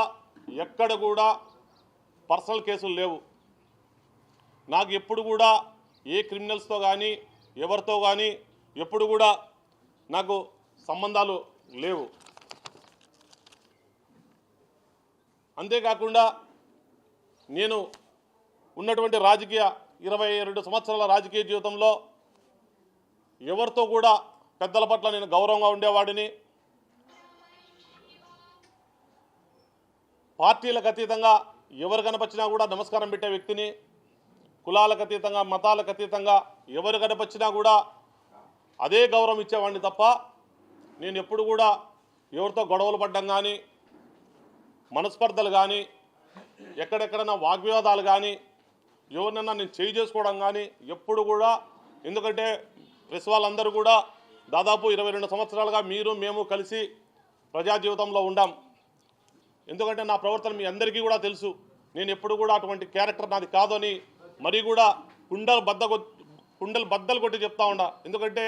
[SPEAKER 13] ఎక్కడ కూడా పర్సనల్ కేసులు లేవు. నాకు ఎప్పుడు కూడా ఏ క్రిమినల్స్తో కానీ ఎవరితో కానీ ఎప్పుడు కూడా నాకు సంబంధాలు లేవు. అంతేకాకుండా నేను ఉన్నటువంటి 22 సంవత్సరాల రాజకీయ జీవితంలో ఎవరితో కూడా పెద్దల పట్ల నేను గౌరవంగా ఉండేవాడిని. పార్టీలకు అతీతంగా ఎవరు కనపచ్చినా కూడా నమస్కారం పెట్టే వ్యక్తిని. కులాలకు అతీతంగా, మతాలకు అతీతంగా ఎవరు కనపచ్చినా కూడా అదే గౌరవం ఇచ్చేవాడిని తప్ప నేను ఎప్పుడు కూడా ఎవరితో గొడవలు పడ్డం కానీ, మనస్పర్ధలు కానీ, ఎక్కడెక్కడైనా వాగ్వివాదాలు కానీ, ఎవరినైనా నేను చేయి చేసుకోవడం కానీ ఎప్పుడు కూడా. ఎందుకంటే ప్రెస్ వాళ్ళందరూ కూడా దాదాపు 22 సంవత్సరాలుగా మీరు మేము కలిసి ప్రజా జీవితంలో ఉండాం. ఎందుకంటే నా ప్రవర్తన మీ అందరికీ కూడా తెలుసు. నేను ఎప్పుడు కూడా అటువంటి క్యారెక్టర్ నాది కాదని మరీ కూడా కుండలు బద్దలు కొట్టి చెప్తా ఉండా. ఎందుకంటే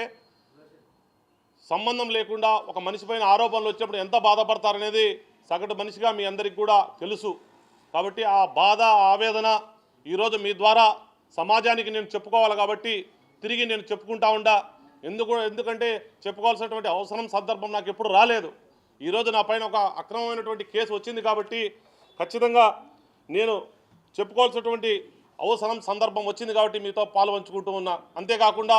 [SPEAKER 13] సంబంధం లేకుండా ఒక మనిషి పైన ఆరోపణలు వచ్చినప్పుడు ఎంత బాధపడతారనేది సగటు మనిషిగా మీ అందరికీ కూడా తెలుసు. కాబట్టి ఆ బాధ ఆవేదన ఈరోజు మీ ద్వారా సమాజానికి నేను చెప్పుకోవాలి కాబట్టి తిరిగి నేను చెప్పుకుంటా ఉండా. ఎందుకంటే చెప్పుకోవాల్సినటువంటి అవసరం సందర్భం నాకు ఎప్పుడు రాలేదు. ఈరోజు నా పైన ఒక అక్రమమైనటువంటి కేసు వచ్చింది కాబట్టి ఖచ్చితంగా నేను చెప్పుకోవాల్సినటువంటి అవసరం సందర్భం వచ్చింది కాబట్టి మీతో పాల్పంచుకుంటూ ఉన్నా. అంతేకాకుండా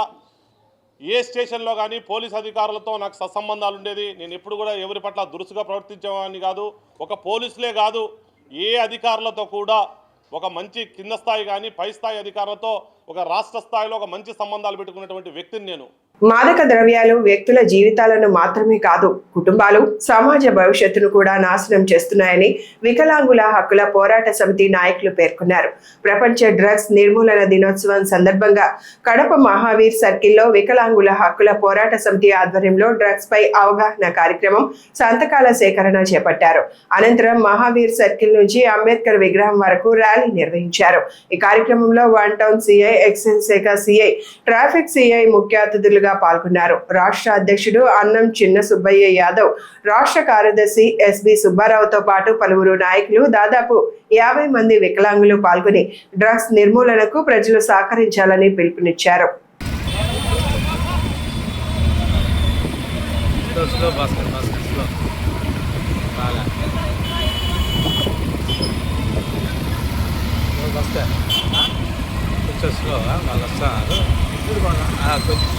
[SPEAKER 13] ఏ స్టేషన్లో కానీ పోలీస్ అధికారులతో నాకు సత్సంబంధాలు ఉండేది. నేను ఎప్పుడు కూడా ఎవరి పట్ల దురుసుగా ప్రవర్తించేవాడిని కాదు. ఒక పోలీసులే కాదు, ఏ అధికారులతో కూడా ఒక మంచి కింద స్థాయి కానీ పై స్థాయి అధికారులతో ఒక రాష్ట్ర స్థాయిలో ఒక మంచి సంబంధాలు పెట్టుకున్నటువంటి వ్యక్తిని నేను.
[SPEAKER 1] మాదక ద్రవ్యాలు వ్యక్తుల జీవితాలను మాత్రమే కాదు, కుటుంబాలు, సమాజ భవిష్యత్తును కూడా నాశనం చేస్తున్నాయని వికలాంగుల హక్కుల పోరాట సమితి నాయకులు పేర్కొన్నారు. ప్రపంచ డ్రగ్స్ నిర్మూలన దినోత్సవం సందర్భంగా కడప మహావీర్ సర్కిల్లో వికలాంగుల హక్కుల పోరాట సమితి ఆధ్వర్యంలో డ్రగ్స్ పై అవగాహన కార్యక్రమం, సంతకాల సేకరణ చేపట్టారు. అనంతరం మహావీర్ సర్కిల్ నుంచి అంబేద్కర్ విగ్రహం వరకు ర్యాలీ నిర్వహించారు. ఈ కార్యక్రమంలో వన్ టౌన్ సిఐ, ఎక్సైజ్ శాఖ సిఐ, ట్రాఫిక్ సిఐ ముఖ్య అతిథులుగా పాల్గొన్నారు. రాష్ట్ర అధ్యక్షుడు అన్నం చిన్న సుబ్బయ్య యాదవ్, రాష్ట్ర కార్యదర్శి ఎస్బి సుబ్బారావుతో పాటు పలువురు నాయకులు, దాదాపు 50 మంది వికలాంగులు పాల్గొని డ్రగ్స్ నిర్మూలనకు ప్రజలు సహకరించాలని పిలుపునిచ్చారు.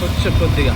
[SPEAKER 14] కొంచెం కొద్దిగా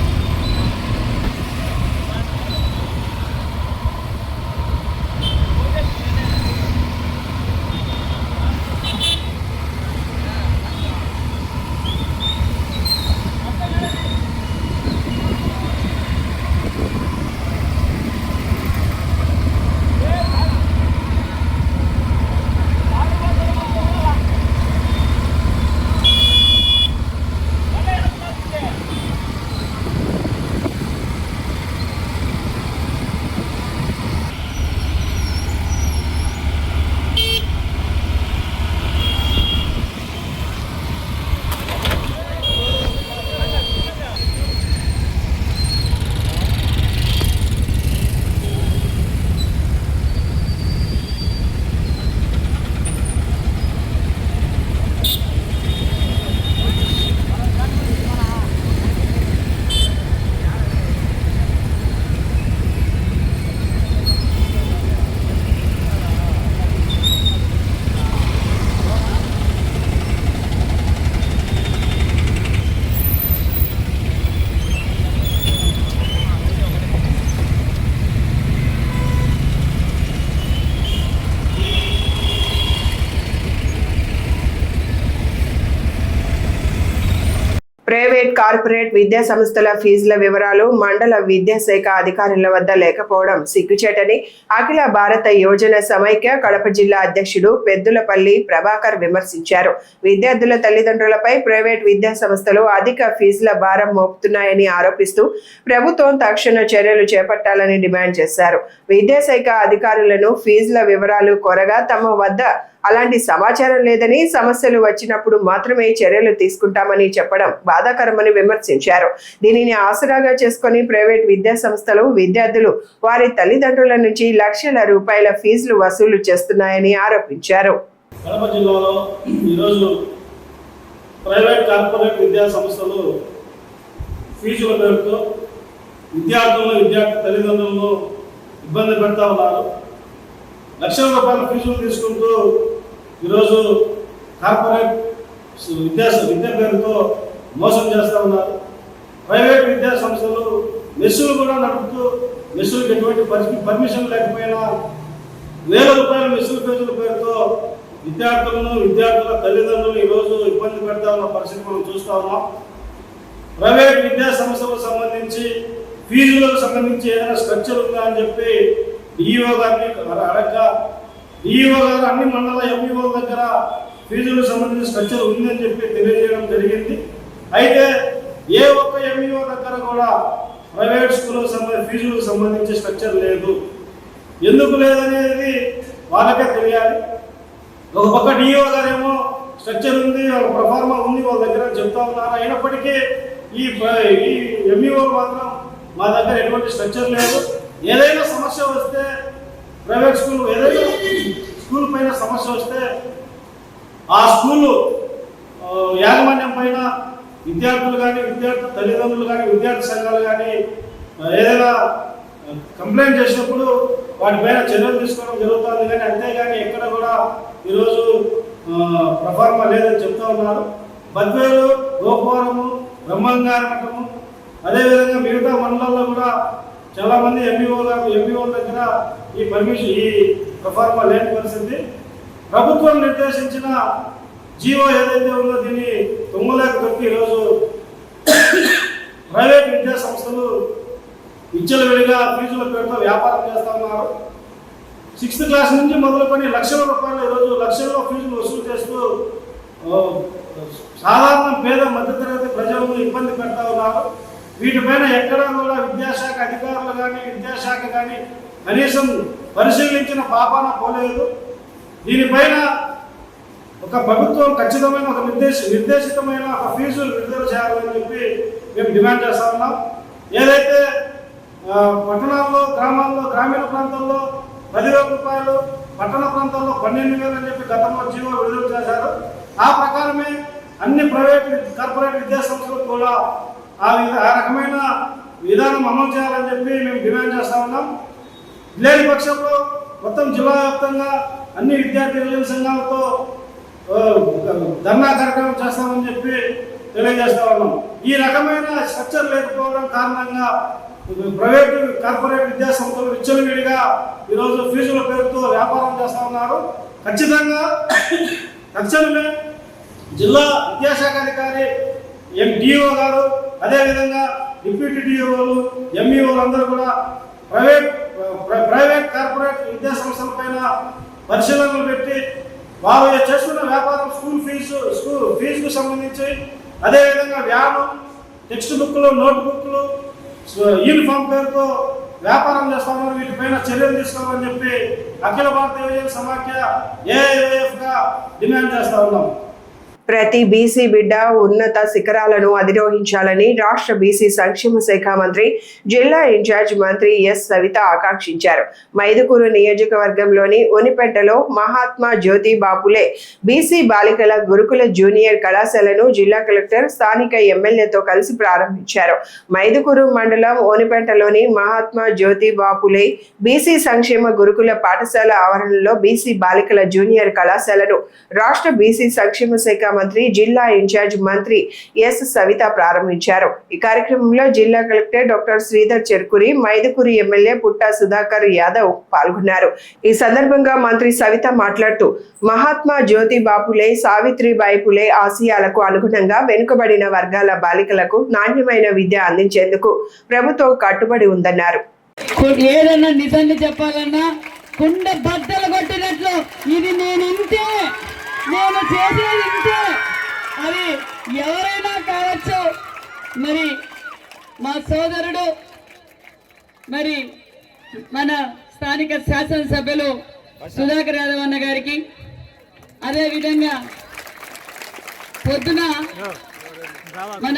[SPEAKER 1] ప్రైవేట్, కార్పొరేట్ విద్యా సంస్థల ఫీజుల వివరాలు మండల విద్యాశాఖ అధికారుల వద్ద లేకపోవడం సిగ్గుచేటని అఖిల భారత యోజన సమైక్య కడప జిల్లా అధ్యక్షుడు పెద్దులపల్లి ప్రభాకర్ విమర్శించారు. విద్యార్థుల తల్లిదండ్రులపై ప్రైవేట్ విద్యా సంస్థలు అధిక ఫీజుల భారం మోపుతున్నాయని ఆరోపిస్తూ ప్రభుత్వం తక్షణ చర్యలు చేపట్టాలని డిమాండ్ చేశారు. విద్యాశాఖ అధికారులను ఫీజుల వివరాలు కోరగా తమ వద్ద అలాంటి సమాచారం లేదని, సమస్యలు వచ్చినప్పుడు మాత్రమే చర్యలు తీసుకుంటామని చెప్పడం బాధాకరమని విమర్శించారు. దీనిని ఆసరాగా చేసుకుని ప్రైవేట్ విద్యా సంస్థలు విద్యార్థులు వారి తల్లిదండ్రుల నుంచి లక్షల రూపాయల ఫీజులు వసూలు చేస్తున్నాయని ఆరోపించారు.
[SPEAKER 10] కడప జిల్లాలో ఈరోజు ప్రైవేట్, కార్పొరేట్ విద్యా సంస్థలు ఫీజుల పేరుతో విద్యార్థి తల్లిదండ్రులను ఇబ్బంది పెడతా ఉన్నారు. లక్షల రూపాయల ఫీజులు తీసుకుంటూ ఈరోజు కార్పొరేట్ విద్యా పేరుతో మోసం చేస్తూ ఉన్నారు. ప్రైవేట్ విద్యా సంస్థలు మెస్సులు కూడా నడుపుతూ, మెస్సులకు ఎటువంటి పర్మిషన్ లేకపోయినా వేల రూపాయల మెస్సుల ఫీజుల పేరుతో విద్యార్థుల తల్లిదండ్రులు ఈరోజు ఇబ్బంది పెడతా ఉన్న పరిస్థితి మనం చూస్తూ ఉన్నాం. ప్రైవేట్ విద్యా సంస్థలకు సంబంధించి ఫీజులకు సంబంధించి ఏదైనా స్ట్రక్చర్ ఉందా అని చెప్పి డిఈఓ గారిని అడగగా డిఈఓ గారు అన్ని మండల ఎంఈఓ దగ్గర ఫీజులకు సంబంధించిన స్ట్రక్చర్ ఉందని చెప్పి తెలియజేయడం జరిగింది. అయితే ఏ ఒక్క ఎంఈఓ దగ్గర కూడా ప్రైవేట్ స్కూళ్ళకు ఫీజులకు సంబంధించి స్ట్రక్చర్ లేదు. ఎందుకు లేదనేది వాళ్ళకే తెలియాలి. ఒక పక్క డిఓ గారేమో స్ట్రక్చర్ ఉంది, వాళ్ళ ప్రొఫార్మా ఉంది వాళ్ళ దగ్గర చెప్తా ఉన్నారు. అయినప్పటికీ ఈ ఎంఈఓ మాత్రం మా దగ్గర ఎటువంటి స్ట్రక్చర్ లేదు. ఏదైనా సమస్య వస్తే ప్రైవేట్ స్కూల్ ఏదైనా స్కూల్ పైన సమస్య వస్తే ఆ స్కూలు యాజమాన్యం పైన విద్యార్థులు కానీ విద్యార్థి తల్లిదండ్రులు కానీ విద్యార్థి సంఘాలు కానీ ఏదైనా కంప్లైంట్ చేసినప్పుడు వాటిపైన చర్యలు తీసుకోవడం జరుగుతుంది. కానీ అంతేగాని ఎక్కడ కూడా ఈరోజు ప్రఫార్మా లేదని చెప్తా ఉన్నారు. బద్వేలు, గోపురము, బ్రహ్మంగార మఠము, అదేవిధంగా మిగతా మండలాల్లో కూడా చాలామంది ఎంఈఓ దగ్గర ఈ ప్రఫార్మా లేని పరిస్థితి. ప్రభుత్వం నిర్దేశించిన జీవో ఏదైతే ఉందో దీన్ని తొంగలేక దొరికి ఈరోజు ప్రైవేట్ విద్యా సంస్థలు విచ్చలవిడిగా ఫీజుల పేరుతో వ్యాపారం చేస్తూ ఉన్నారు. 6th క్లాస్ నుంచి మొదలుకొని లక్షల రూపాయలు ఈరోజు లక్షల్లో ఫీజులు వసూలు చేస్తూ సాధారణ పేద మధ్యతరగతి ప్రజలను ఇబ్బంది పెడతా ఉన్నారు. వీటిపైన ఎక్కడా కూడా విద్యాశాఖ అధికారులు కానీ విద్యాశాఖ కానీ కనీసం పరిశీలించిన పాపాన పోలేదు. దీనిపైన ఒక ప్రభుత్వం ఖచ్చితమైన ఒక నిర్దేశితమైన ఒక ఫీజులు విడుదల చేయాలని చెప్పి మేము డిమాండ్ చేస్తా ఉన్నాం. ఏదైతే పట్టణాల్లో గ్రామాల్లో గ్రామీణ ప్రాంతాల్లో 10,000 రూపాయలు, పట్టణ ప్రాంతాల్లో 12,000 అని చెప్పి గతంలో జీవో విడుదల చేశారు. ఆ ప్రకారమే అన్ని ప్రైవేట్ కార్పొరేట్ విద్యా సంస్థలు కూడా ఆ రకమైన విధానం అమలు చేయాలని చెప్పి మేము డిమాండ్ చేస్తా ఉన్నాం. లేని పక్షంలో మొత్తం జిల్లా వ్యాప్తంగా అన్ని విద్యార్థి యువజన సంఘాలతో ధర్నా కార్యక్రమం చేస్తామని చెప్పి తెలియజేస్తా ఉన్నాం. ఈ రకమైన స్ట్రక్చర్ లేకపోవడం కారణంగా ప్రైవేటు కార్పొరేట్ విద్యా సంస్థలు విచ్చలవిడిగా ఈరోజు ఫీజుల పేరుతో వ్యాపారం చేస్తూ ఉన్నారు. ఖచ్చితంగా తక్షణమే జిల్లా విద్యాశాఖ అధికారి డిఓ గారు, అదేవిధంగా డిప్యూటీ డిఓలు, ఎంఈఓలు అందరూ కూడా ప్రైవేట్ కార్పొరేట్ విద్యా సంస్థల పైన పరిశీలనలు పెట్టి వారు చేస్తున్న వ్యాపారం స్కూల్ ఫీజుకు సంబంధించి, అదేవిధంగా వ్యాను, టెక్స్ట్ బుక్లు, నోట్ బుక్లు, యూనిఫామ్ పేరుతో వ్యాపారం చేస్తామని వీటిపైన చర్యలు తీసుకోవాలని చెప్పి అఖిల భారతీయ యువజన సమాఖ్య ఏఐవైఎఫ్గా డిమాండ్ చేస్తా ఉన్నాం.
[SPEAKER 1] ప్రతి బీసీ బిడ్డ ఉన్నత శిఖరాలను అధిరోహించాలని రాష్ట్ర బీసీ సంక్షేమ శాఖ మంత్రి, జిల్లా ఇన్ఛార్జ్ మంత్రి ఎస్ సవిత ఆకాంక్షించారు. మైదుకూరు నియోజకవర్గంలోని ఒనిపెంటలో మహాత్మా జ్యోతి బాపులే బీసీ బాలికల గురుకుల జూనియర్ కళాశాలను జిల్లా కలెక్టర్ స్థానిక ఎమ్మెల్యేతో కలిసి ప్రారంభించారు. మైదుకూరు మండలం ఒనిపెంటలోని మహాత్మా జ్యోతి బాపులే బీసీ సంక్షేమ గురుకుల పాఠశాల ఆవరణలో బీసీ బాలికల జూనియర్ కళాశాలను రాష్ట్ర బీసీ సంక్షేమ శాఖ మంత్రి, జిల్లా ఇన్ఛార్జ్ మంత్రి ఎస్ సవిత ప్రారంభించారు. ఈ కార్యక్రమంలో జిల్లా collector doctor Sridhar Cherukuri, Mydukur MLA Putta Sudhakar Yadav పాల్గొన్నారు. ఈ సందర్భంగా మంత్రి సవిత మాట్లాడుతూ మహాత్మా జ్యోతి బాపులే, సావిత్రిబాయి పులే ఆశయాలకు అనుగుణంగా వెనుకబడిన వర్గాల బాలికలకు నాణ్యమైన విద్య అందించేందుకు ప్రభుత్వం కట్టుబడి ఉందన్నారు.
[SPEAKER 14] ఏదన్నా నిజాన్ని చెప్పాలన్నా కుండ బద్దలు కొట్టినట్లు ఇది నేను చేసేది ఇంతే, అది ఎవరైనా కావచ్చు. మరి మా సోదరుడు, మరి మన స్థానిక శాసనసభ్యులు సుధాకర్ యాదవ్ అన్న గారికి, అదేవిధంగా పొద్దున మన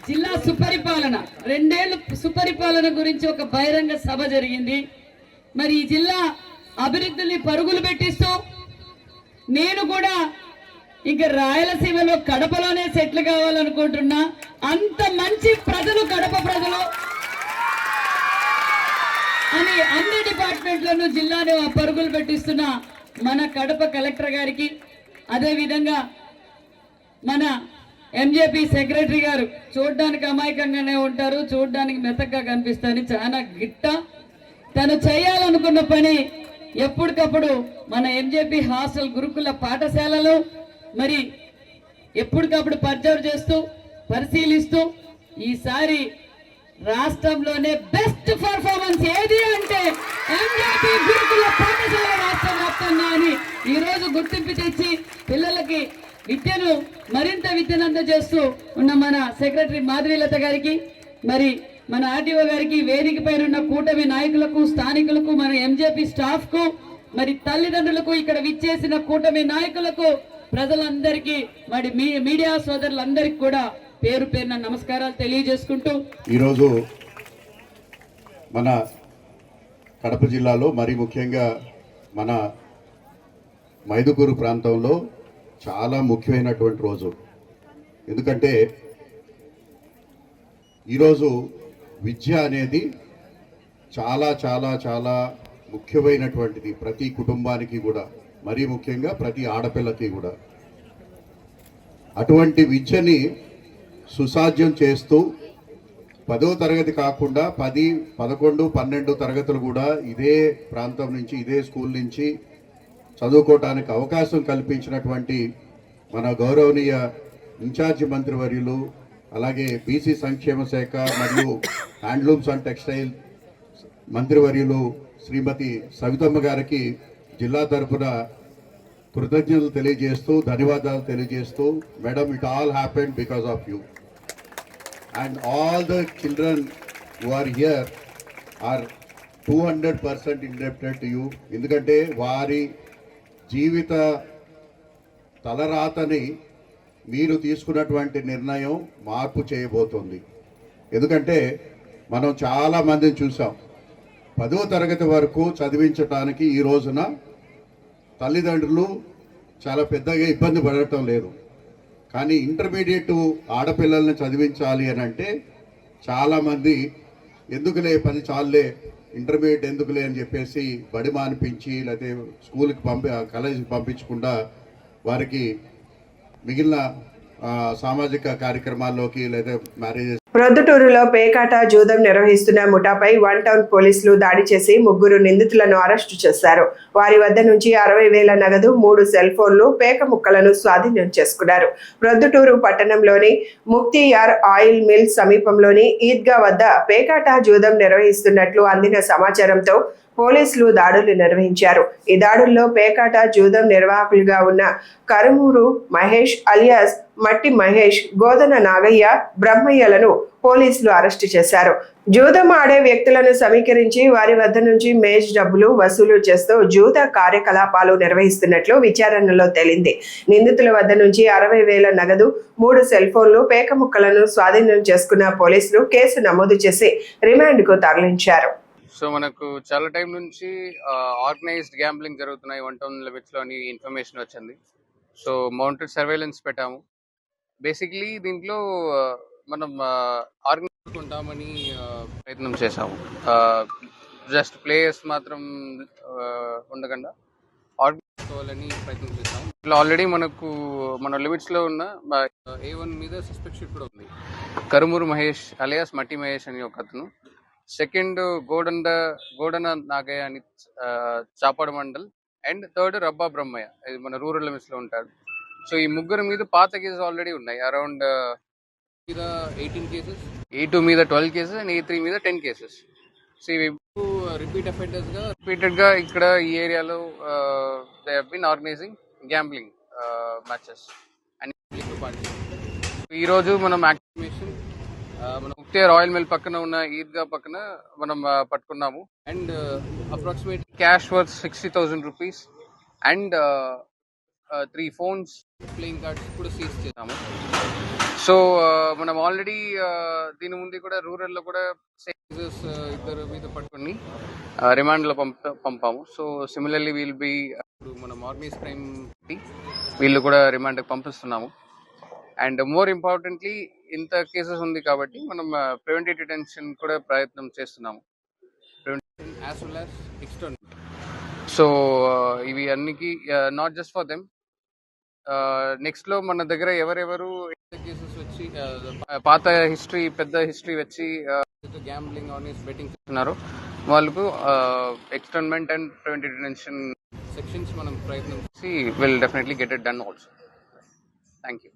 [SPEAKER 14] జిల్లా సుపరిపాలన 2 ఏళ్ళు సుపరిపాలన గురించి ఒక బహిరంగ సభ జరిగింది. మరి ఈ జిల్లా అభివృద్ధిని పరుగులు పెట్టిస్తూ నేను కూడా ఇక రాయలసీమలో కడపలోనే సెటిల్ కావాలనుకుంటున్నా. అంత మంచి ప్రజలు కడప ప్రజలు అని అన్ని డిపార్ట్మెంట్లను జిల్లాలో పరుగులు పెట్టిస్తున్న మన కడప కలెక్టర్ గారికి, అదేవిధంగా మన ఎంజేపీ సెక్రటరీ గారు చూడడానికి అమాయకంగానే ఉంటారు, చూడడానికి మెత్తగా కనిపిస్తారు, చాలా గిట్ట. తను చేయాలనుకున్న పని ఎప్పటికప్పుడు మన ఎంజేపీ హాస్టల్ గురుకుల పాఠశాలలో మరి ఎప్పటికప్పుడు పర్చర్ చేస్తూ పరిశీలిస్తూ ఈసారి రాష్ట్రంలోనే బెస్ట్ పర్ఫార్మెన్స్ ఏది అంటే ఎంజేపీ గురుకుల పాఠశాల రాష్ట్ర వ్యాప్తంగా అని ఈరోజు గుర్తింపు తెచ్చి పిల్లలకి మరింత విద్యను అందజేస్తూ ఉన్న మన సెక్రటరీ మాధవీలత గారికి, మరి మన ఆర్టీఓ గారికి, వేదిక పైన ఉన్న కూటమి నాయకులకు, స్థానికులకు, మన ఎంజేపీ స్టాఫ్ కు, మరి తల్లిదండ్రులకు, ఇక్కడ విచ్చేసిన కూటమి నాయకులకు, ప్రజలందరికీ, మరి మీడియా సోదరులందరికీ కూడా పేరు పేరున నమస్కారాలు తెలియజేసుకుంటూ
[SPEAKER 15] ఈరోజు మన కడప జిల్లాలో మరి ముఖ్యంగా మన మైదుకూరు ప్రాంతంలో చాలా ముఖ్యమైనటువంటి రోజు. ఎందుకంటే ఈరోజు విద్య అనేది చాలా చాలా చాలా ముఖ్యమైనటువంటిది ప్రతి కుటుంబానికి కూడా, మరీ ముఖ్యంగా ప్రతి ఆడపిల్లకి కూడా. అటువంటి విద్యని సుసాధ్యం చేస్తూ 10వ తరగతి కాకుండా 10, 11, 12 తరగతులు కూడా ఇదే ప్రాంతం నుంచి, ఇదే స్కూల్ నుంచి చదువుకోవటానికి అవకాశం కల్పించినటువంటి మన గౌరవనీయ ఇన్ఛార్జి మంత్రివర్యులు, అలాగే బీసీ సంక్షేమ శాఖ మరియు హ్యాండ్లూమ్స్ అండ్ టెక్స్టైల్ మంత్రివర్యులు శ్రీమతి సవితమ్మ గారికి జిల్లా తరఫున కృతజ్ఞతలు తెలియజేస్తూ, ధన్యవాదాలు తెలియజేస్తూ, madam, it all happened because of you. And all the children who are here are 200% indebted to you. ఎందుకంటే వారి జీవిత తలరాతని మీరు తీసుకున్నటువంటి నిర్ణయం మార్పు చేయబోతోంది. ఎందుకంటే మనం చాలా మందిని చూసాం, 10వ తరగతి వరకు చదివించడానికి ఈ రోజున తల్లిదండ్రులు చాలా పెద్దగా ఇబ్బంది పడటం లేదు. కానీ ఇంటర్మీడియట్ ఆడపిల్లల్ని చదివించాలి అని అంటే చాలామంది ఎందుకులే 10 చాలులే, ఇంటర్మీడియట్ ఎందుకులే అని చెప్పేసి బడి మానిపించి, లేకపోతే స్కూల్కి కాలేజీకి పంపించకుండా వారికి మిగిలిన సామాజిక కార్యక్రమాల్లోకి లేదా మ్యారేజెస్.
[SPEAKER 1] ప్రొద్దుటూరులో పేకాట జూదం నిర్వహిస్తున్న ముఠాపై 1 టౌన్ పోలీసులు దాడి చేసి 3 నిందితులను అరెస్టు చేశారు. వారి వద్ద నుంచి 60,000 నగదు, 3 సెల్ ఫోన్లు, పేక ముక్కలను స్వాధీనం చేసుకున్నారు. ప్రొద్దుటూరు పట్టణంలోని ముక్తియార్ ఆయిల్ మిల్ సమీపంలోని ఈద్గా వద్ద పేకాట జూదం నిర్వహిస్తున్నట్లు అందిన సమాచారంతో పోలీసులు దాడులు నిర్వహించారు. ఈ దాడుల్లో పేకాట జూదం నిర్వాహకులుగా ఉన్న కరుమూరు మహేష్ అలియాస్ మట్టి మహేష్, గోదన నాగయ్య, బ్రహ్మయ్యలను పోలీసులు అరెస్టు చేశారు. జూదం ఆడే వ్యక్తులను సమీకరించి వారి వద్ద నుంచి మేజ్ డబ్బులు వసూలు చేస్తూ జూద కార్యకలాపాలు నిర్వహిస్తున్నట్లు విచారణలో తేలింది. నిందితుల వద్ద నుంచి 60,000 నగదు, 3 సెల్ ఫోన్లు, పేక ముక్కలను స్వాధీనం చేసుకున్న పోలీసులు కేసు నమోదు చేసి రిమాండ్కు తరలించారు.
[SPEAKER 16] సో మనకు చాలా టైం నుంచి ఆర్గనైజ్డ్ గ్యాంబ్లింగ్ జరుగుతున్నాయి 1 టౌన్ లిమిట్స్లో అని ఇన్ఫర్మేషన్ వచ్చింది. సో మౌంటెడ్ సర్వేలెన్స్ పెట్టాము. బేసిక్లీ దీంట్లో మనం ఆర్గనైజ్ ఉంటామని ప్రయత్నం చేసాము. జస్ట్ ప్లేయర్స్ మాత్రం ఉండకుండా ఆర్గనైజ్ కావాలని ప్రయత్నం చేసాము. ఇట్లా ఆల్రెడీ మనకు మన లిమిట్స్లో ఉన్న A1 మీద సస్పెక్షన్ కూడా ఉంది. కరుమూరు మహేష్ అలియాస్ మట్టి మహేష్ అని ఒక అతను, సెకండ్ గోడన నాగయ్య అని చాపాడు మండల్, అండ్ థర్డ్ రబ్బా బ్రహ్మయ్య, ఇది మన రూరల్ లిమిట్స్ లో ఉంటాడు. సో ఈ 3 మీద పాత కేసెస్ ఆల్రెడీ ఉన్నాయి. అరౌండ్ మీద 18 కేసెస్, A2 మీద 12 కేసెస్ అండ్ A3 మీద 10 కేసెస్. సో ఇవి రిపీట్ అఫెండర్స్ గా రిపీటెడ్ గా ఇక్కడ ఈ ఏరియాలో they have been organizing gambling matches and ఈ రోజు మనం యాక్టివేషన్ మన ముక్తియార్ ఆయిల్ మిల్ పక్కన ఉన్న ఈద్గా పక్కన మనం పట్టుకున్నాము. And approximate cash worth 60,000 rupees and 3 phones, playing cards కూడా సీజ్ చేసాము. సో మనం ఆల్రెడీ దీని ముందు కూడా రూరల్లో కూడా ఇద్దరు మీద పట్టుకుని రిమాండ్లో పంపాము. సో సిమిలర్లీ వీల్ బి మనం ఆర్గనైజ్ క్రైమ్ వీళ్ళు కూడా రిమాండ్కి పంపిస్తున్నాము. అండ్ మోర్ ఇంపార్టెంట్లీ ఇంత కేసెస్ ఉంది కాబట్టి మనం ప్రివెంటివ్ డిటెన్షన్ కూడా ప్రయత్నం చేస్తున్నాము, preventive as well as external. So ఇవి అన్నికి not just for them. Next లో మన దగ్గర ఎవరెవరు కేసెస్ వచ్చి పాత హిస్టరీ, పెద్ద హిస్టరీ వచ్చి గ్యాంబ్లింగ్ ఆర్గనైజ్ బెట్టింగ్ చేస్తున్నారో వాళ్ళకు externment and preventive detention sections మనం ప్రయత్నం చేసి will definitely get it done also. Thank you.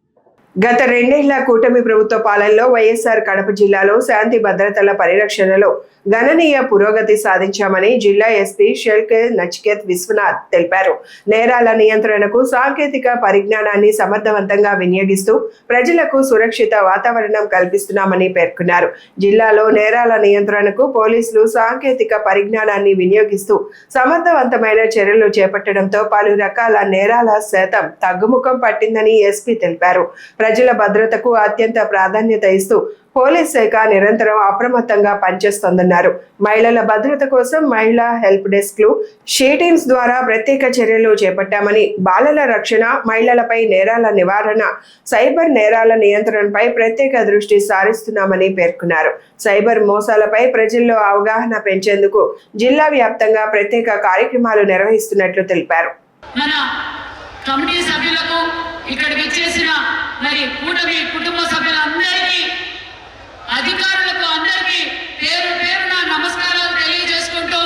[SPEAKER 1] గత 2 ఏళ్ల కూటమి ప్రభుత్వ పాలనలో వైఎస్ఆర్ కడప జిల్లాలో శాంతి భద్రతల పరిరక్షణలో గణనీయ పురోగతి సాధించామని జిల్లా ఎస్పీ షెల్కే నచికేత్ విశ్వనాథ్ తెలిపారు. నేరాల నియంత్రణకు సాంకేతిక పరిజ్ఞానాన్ని సమర్థవంతంగా వినియోగిస్తూ ప్రజలకు సురక్షిత వాతావరణం కల్పిస్తున్నామని పేర్కొన్నారు. జిల్లాలో నేరాల నియంత్రణకు పోలీసులు సాంకేతిక పరిజ్ఞానాన్ని వినియోగిస్తూ సమర్థవంతమైన చర్యలు చేపట్టడంతో పలు రకాల నేరాల శాతం తగ్గుముఖం పట్టిందని ఎస్పీ తెలిపారు. ప్రజల భద్రతకు అత్యంత ప్రాధాన్యత ఇస్తూ పోలీస్ శాఖ నిరంతరం అప్రమత్తంగా పనిచేస్తోందన్నారు. మహిళల భద్రత కోసం మహిళా హెల్ప్ డెస్క్లు, షీటీమ్స్ ద్వారా ప్రత్యేక చర్యలు చేపట్టామని, బాలల రక్షణ, మహిళలపై నేరాల నివారణ, సైబర్ నేరాల నియంత్రణపై ప్రత్యేక దృష్టి సారిస్తున్నామని పేర్కొన్నారు. సైబర్ మోసాలపై ప్రజల్లో అవగాహన పెంచేందుకు జిల్లా వ్యాప్తంగా ప్రత్యేక కార్యక్రమాలు నిర్వహిస్తున్నట్లు తెలిపారు.
[SPEAKER 14] మన కమిటీ సభ్యులకు, ఇక్కడికి వచ్చేసిన మరి కూటమి కుటుంబ సభ్యులందరికీ, అధికారులకు అందరికీ పేరు పేరున నమస్కారాలు తెలియజేసుకుంటూ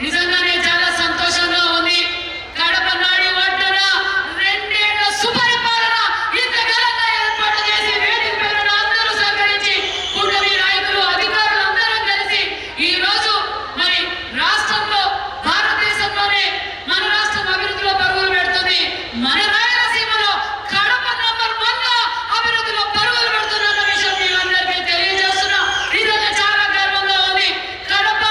[SPEAKER 14] నిజంగానే చాలా సంతోషంగా ఉంది. కడప నాడి ఒడ్డున 2 ఏళ్ల సుపరిపాలన ఇంత ఘనంగా ఏర్పాటు చేసి వేదిక పేరున అందరూ సహకరించి కూటమి నాయకులు, అధికారులు అందరం కలిసి ఈ రోజు మరి రాష్ట్రంలో, భారతదేశంలోనే మన రాష్ట్రం అభివృద్ధిలో పరుగులు పెడుతుంది. మన రాయలసీమలో కడప నంబర్ 1 గా అభివృద్ధిలో పరుగులు పెడుతున్న విషయం మీ అందరికీ తెలియజేస్తున్నా. నిజంగా చాలా గర్వంగా ఉంది. కడప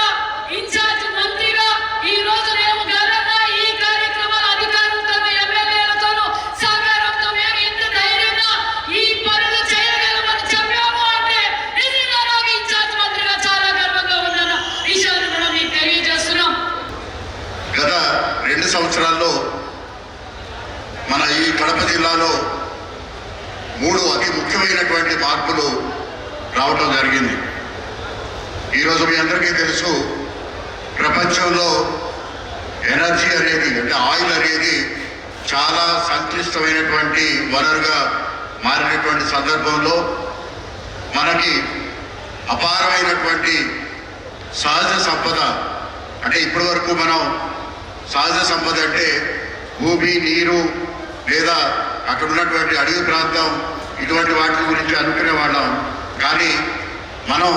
[SPEAKER 14] ఇన్ఛార్జ్ మంత్రిగా ఈ రోజు మేము గర్వంగా ఈ కార్యక్రమాల అధికారులతో, ఎమ్మెల్యేలతోనూ సహకారంతో మేము ఇంత ధైర్యంగా ఈ పనులు చేయగలమని చెప్పాము అంటే నిజంగా నాకు ఇన్ఛార్జ్ మంత్రిగా చాలా గర్వంగా ఉందన్న విషయాన్ని కూడా మీకు తెలియజేస్తున్నాం.
[SPEAKER 15] గత 2 సంవత్సరాల్లో మన ఈ కడప జిల్లాలో 3 అతి ముఖ్యమైనటువంటి మార్పులు రావటం జరిగింది. ఈరోజు మీ అందరికీ తెలుసు, ప్రపంచంలో ఎనర్జీ అనేది, అంటే ఆయిల్ అనేది చాలా సంక్లిష్టమైనటువంటి వనరుగా మారినటువంటి సందర్భంలో మనకి అపారమైనటువంటి సహజ సంపద, అంటే ఇప్పటి వరకు మనం సహజ సంపద అంటే భూమి, నీరు లేదా అక్కడ ఉన్నటువంటి అడవి ప్రాంతం, ఇటువంటి వాటి గురించి అనుకునే వాళ్ళం. కానీ మనం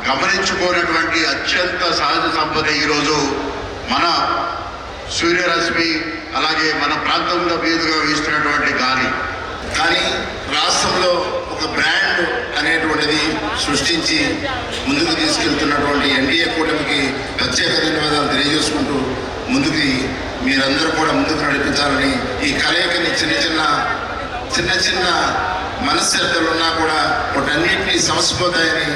[SPEAKER 15] గమనించుకోనటువంటి అత్యంత సహజ సంపద ఈరోజు మన సూర్యరశ్మి, అలాగే మన ప్రాంతంలో మీదుగా వీస్తున్నటువంటి గాలి. కానీ రాష్ట్రంలో ఒక బ్రాండ్ అనేటువంటిది సృష్టించి ముందుకు తీసుకెళ్తున్నటువంటి ఎన్డీఏ కూటమికి ప్రత్యేక ధన్యవాదాలు తెలియజేసుకుంటూ, ముందుకి మీరందరూ కూడా ముందుకు నడిపించాలని, ఈ కలయికని చిన్న చిన్న మనశ్శబ్దాలు ఉన్నా కూడా వాటన్నింటినీ సమసిపోతాయని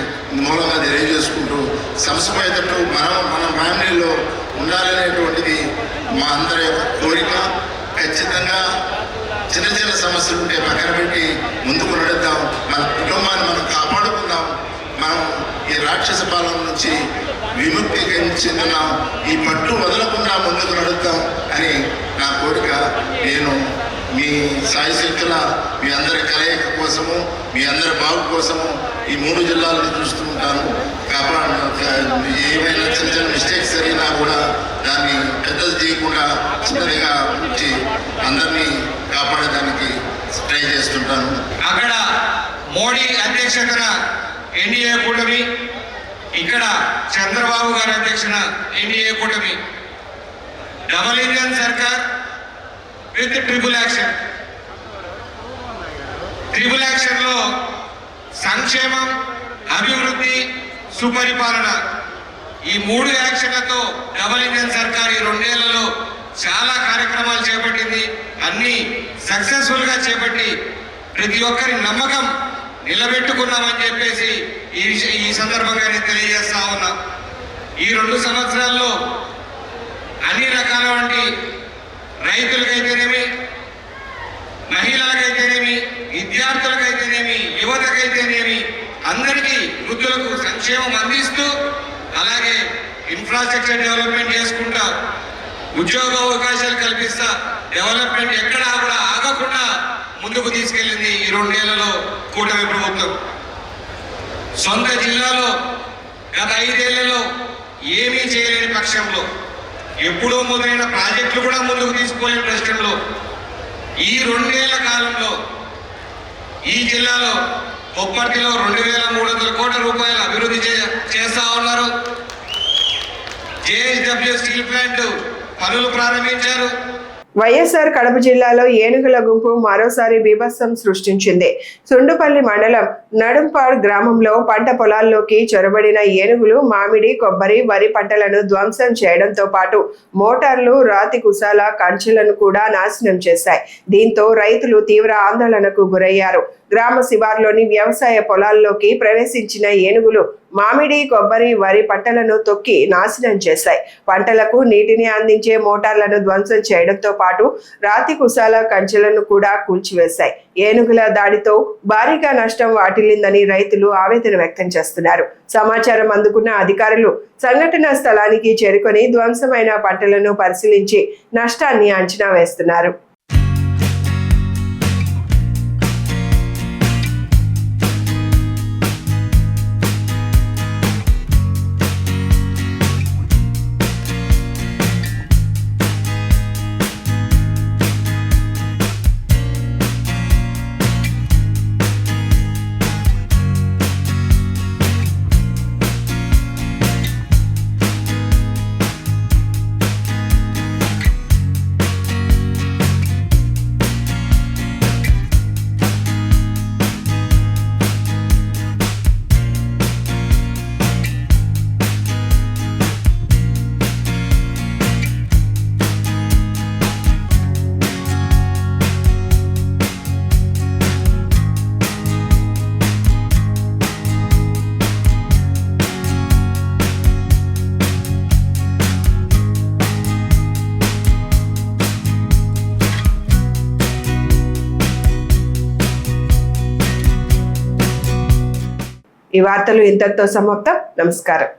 [SPEAKER 15] మూలంగా తెలియజేసుకుంటూ, సమసిపోయేటట్టు మన ఫ్యామిలీలో ఉండాలనేటువంటిది మా అందరి కోరిక. ఖచ్చితంగా చిన్న సమస్యలు ఉంటే పక్కన పెట్టి ముందుకు నడుద్దాం, మన కుటుంబాన్ని మనం కాపాడుకుందాం, మనం ఈ రాక్షస పాలన నుంచి విముక్తి చెందున్నాం, ఈ పట్టు వదలకుండా ముందుకు నడుద్దాం అని నా కోరిక. నేను మీ సాయి శక్తుల మీ అందరి కలయిక కోసము, మీ అందరి బాగు కోసము ఈ 3 జిల్లాలను చూస్తూ ఉంటాను. ఏమైనా చిన్న మిస్టేక్స్ జరిగినా కూడా దాన్ని పెద్దది చేయకుండా చిన్నదిగా ఉంచి అందరినీ కాపాడేదానికి ట్రై చేస్తుంటాను.
[SPEAKER 17] అక్కడ మోడీ అధ్యక్షతన ఎన్డీఏ కూటమి, ఇక్కడ చంద్రబాబు గారి అధ్యక్షన ఎన్డీఏ కూటమి, డబుల్ ఇంజన్ సర్కార్ with triple action. Triple action లో సంక్షేమం, అభివృద్ధి, సుపరిపాలన, ఈ 3 యాక్షన్లతో డబుల్ ఇంజన్ సర్కార్ ఈ 2 ఏళ్లలో చాలా కార్యక్రమాలు చేపట్టింది. అన్ని సక్సెస్ఫుల్ గా చేపట్టి ప్రతి ఒక్కరి నమ్మకం నిలబెట్టుకున్నామని చెప్పేసి ఈ సందర్భంగా నేను తెలియజేస్తా ఉన్నా. ఈ 2 సంవత్సరాల్లో అన్ని రకాల వంటి రైతులకైతేనేమి, మహిళలకైతేనేమి, విద్యార్థులకైతేనేమి, యువతకైతేనేమి అందరికీ, వృద్ధులకు సంక్షేమం అందిస్తూ, అలాగే ఇన్ఫ్రాస్ట్రక్చర్ డెవలప్మెంట్ చేసుకుంటా, ఉద్యోగ అవకాశాలు కల్పిస్తా, డెవలప్మెంట్ ఎక్కడా కూడా ఆగకుండా ముందుకు తీసుకెళ్లింది ఈ 2 ఏళ్లలో కూటమి ప్రభుత్వం. సొంత జిల్లాలో గత 5 ఏళ్లలో ఏమీ చేయలేని పక్షంలో, ఎప్పుడో మొదలైన ప్రాజెక్టులు కూడా ముందుకు తీసుకోలేని ప్రశ్నలో ఈ 2 ఏళ్ల కాలంలో ఈ జిల్లాలో కొప్పర్తిలో 2,300 కోట్ల రూపాయలు అభివృద్ధి చేస్తా ఉన్నారు. జేఎస్డబ్ల్యూ స్టీల్ ప్లాంట్ పనులు ప్రారంభించారు.
[SPEAKER 1] వైఎస్ఆర్ కడప జిల్లాలో ఏనుగుల గుంపు మరోసారి బీభత్సం సృష్టించింది. సుండుపల్లి మండలం నడుంపాడ్ గ్రామంలో పంట పొలాల్లోకి చొరబడిన ఏనుగులు మామిడి, కొబ్బరి, వరి పంటలను ధ్వంసం చేయడంతో పాటు మోటార్లు, రాతి కుసాల కంచెలను కూడా నాశనం చేశాయి. దీంతో రైతులు తీవ్ర ఆందోళనకు గురయ్యారు. గ్రామ శివార్లోని వ్యవసాయ పొలాల్లోకి ప్రవేశించిన ఏనుగులు మామిడి, కొబ్బరి, వరి పంటలను తొక్కి నాశనం చేశాయి. పంటలకు నీటిని అందించే మోటార్లను ధ్వంసం చేయడంతో పాటు రాతి కుసాల కంచెలను కూడా కూల్చివేశాయి. ఏనుగుల దాడితో భారీగా నష్టం వాటిల్లిందని రైతులు ఆవేదన వ్యక్తం చేస్తున్నారు. సమాచారం అందుకున్న అధికారులు సంఘటనా స్థలానికి చేరుకొని ధ్వంసమైన పంటలను పరిశీలించి నష్టాన్ని అంచనా వేస్తున్నారు. ఈ వార్తలు ఇంతటితో సమాప్తం. నమస్కారం.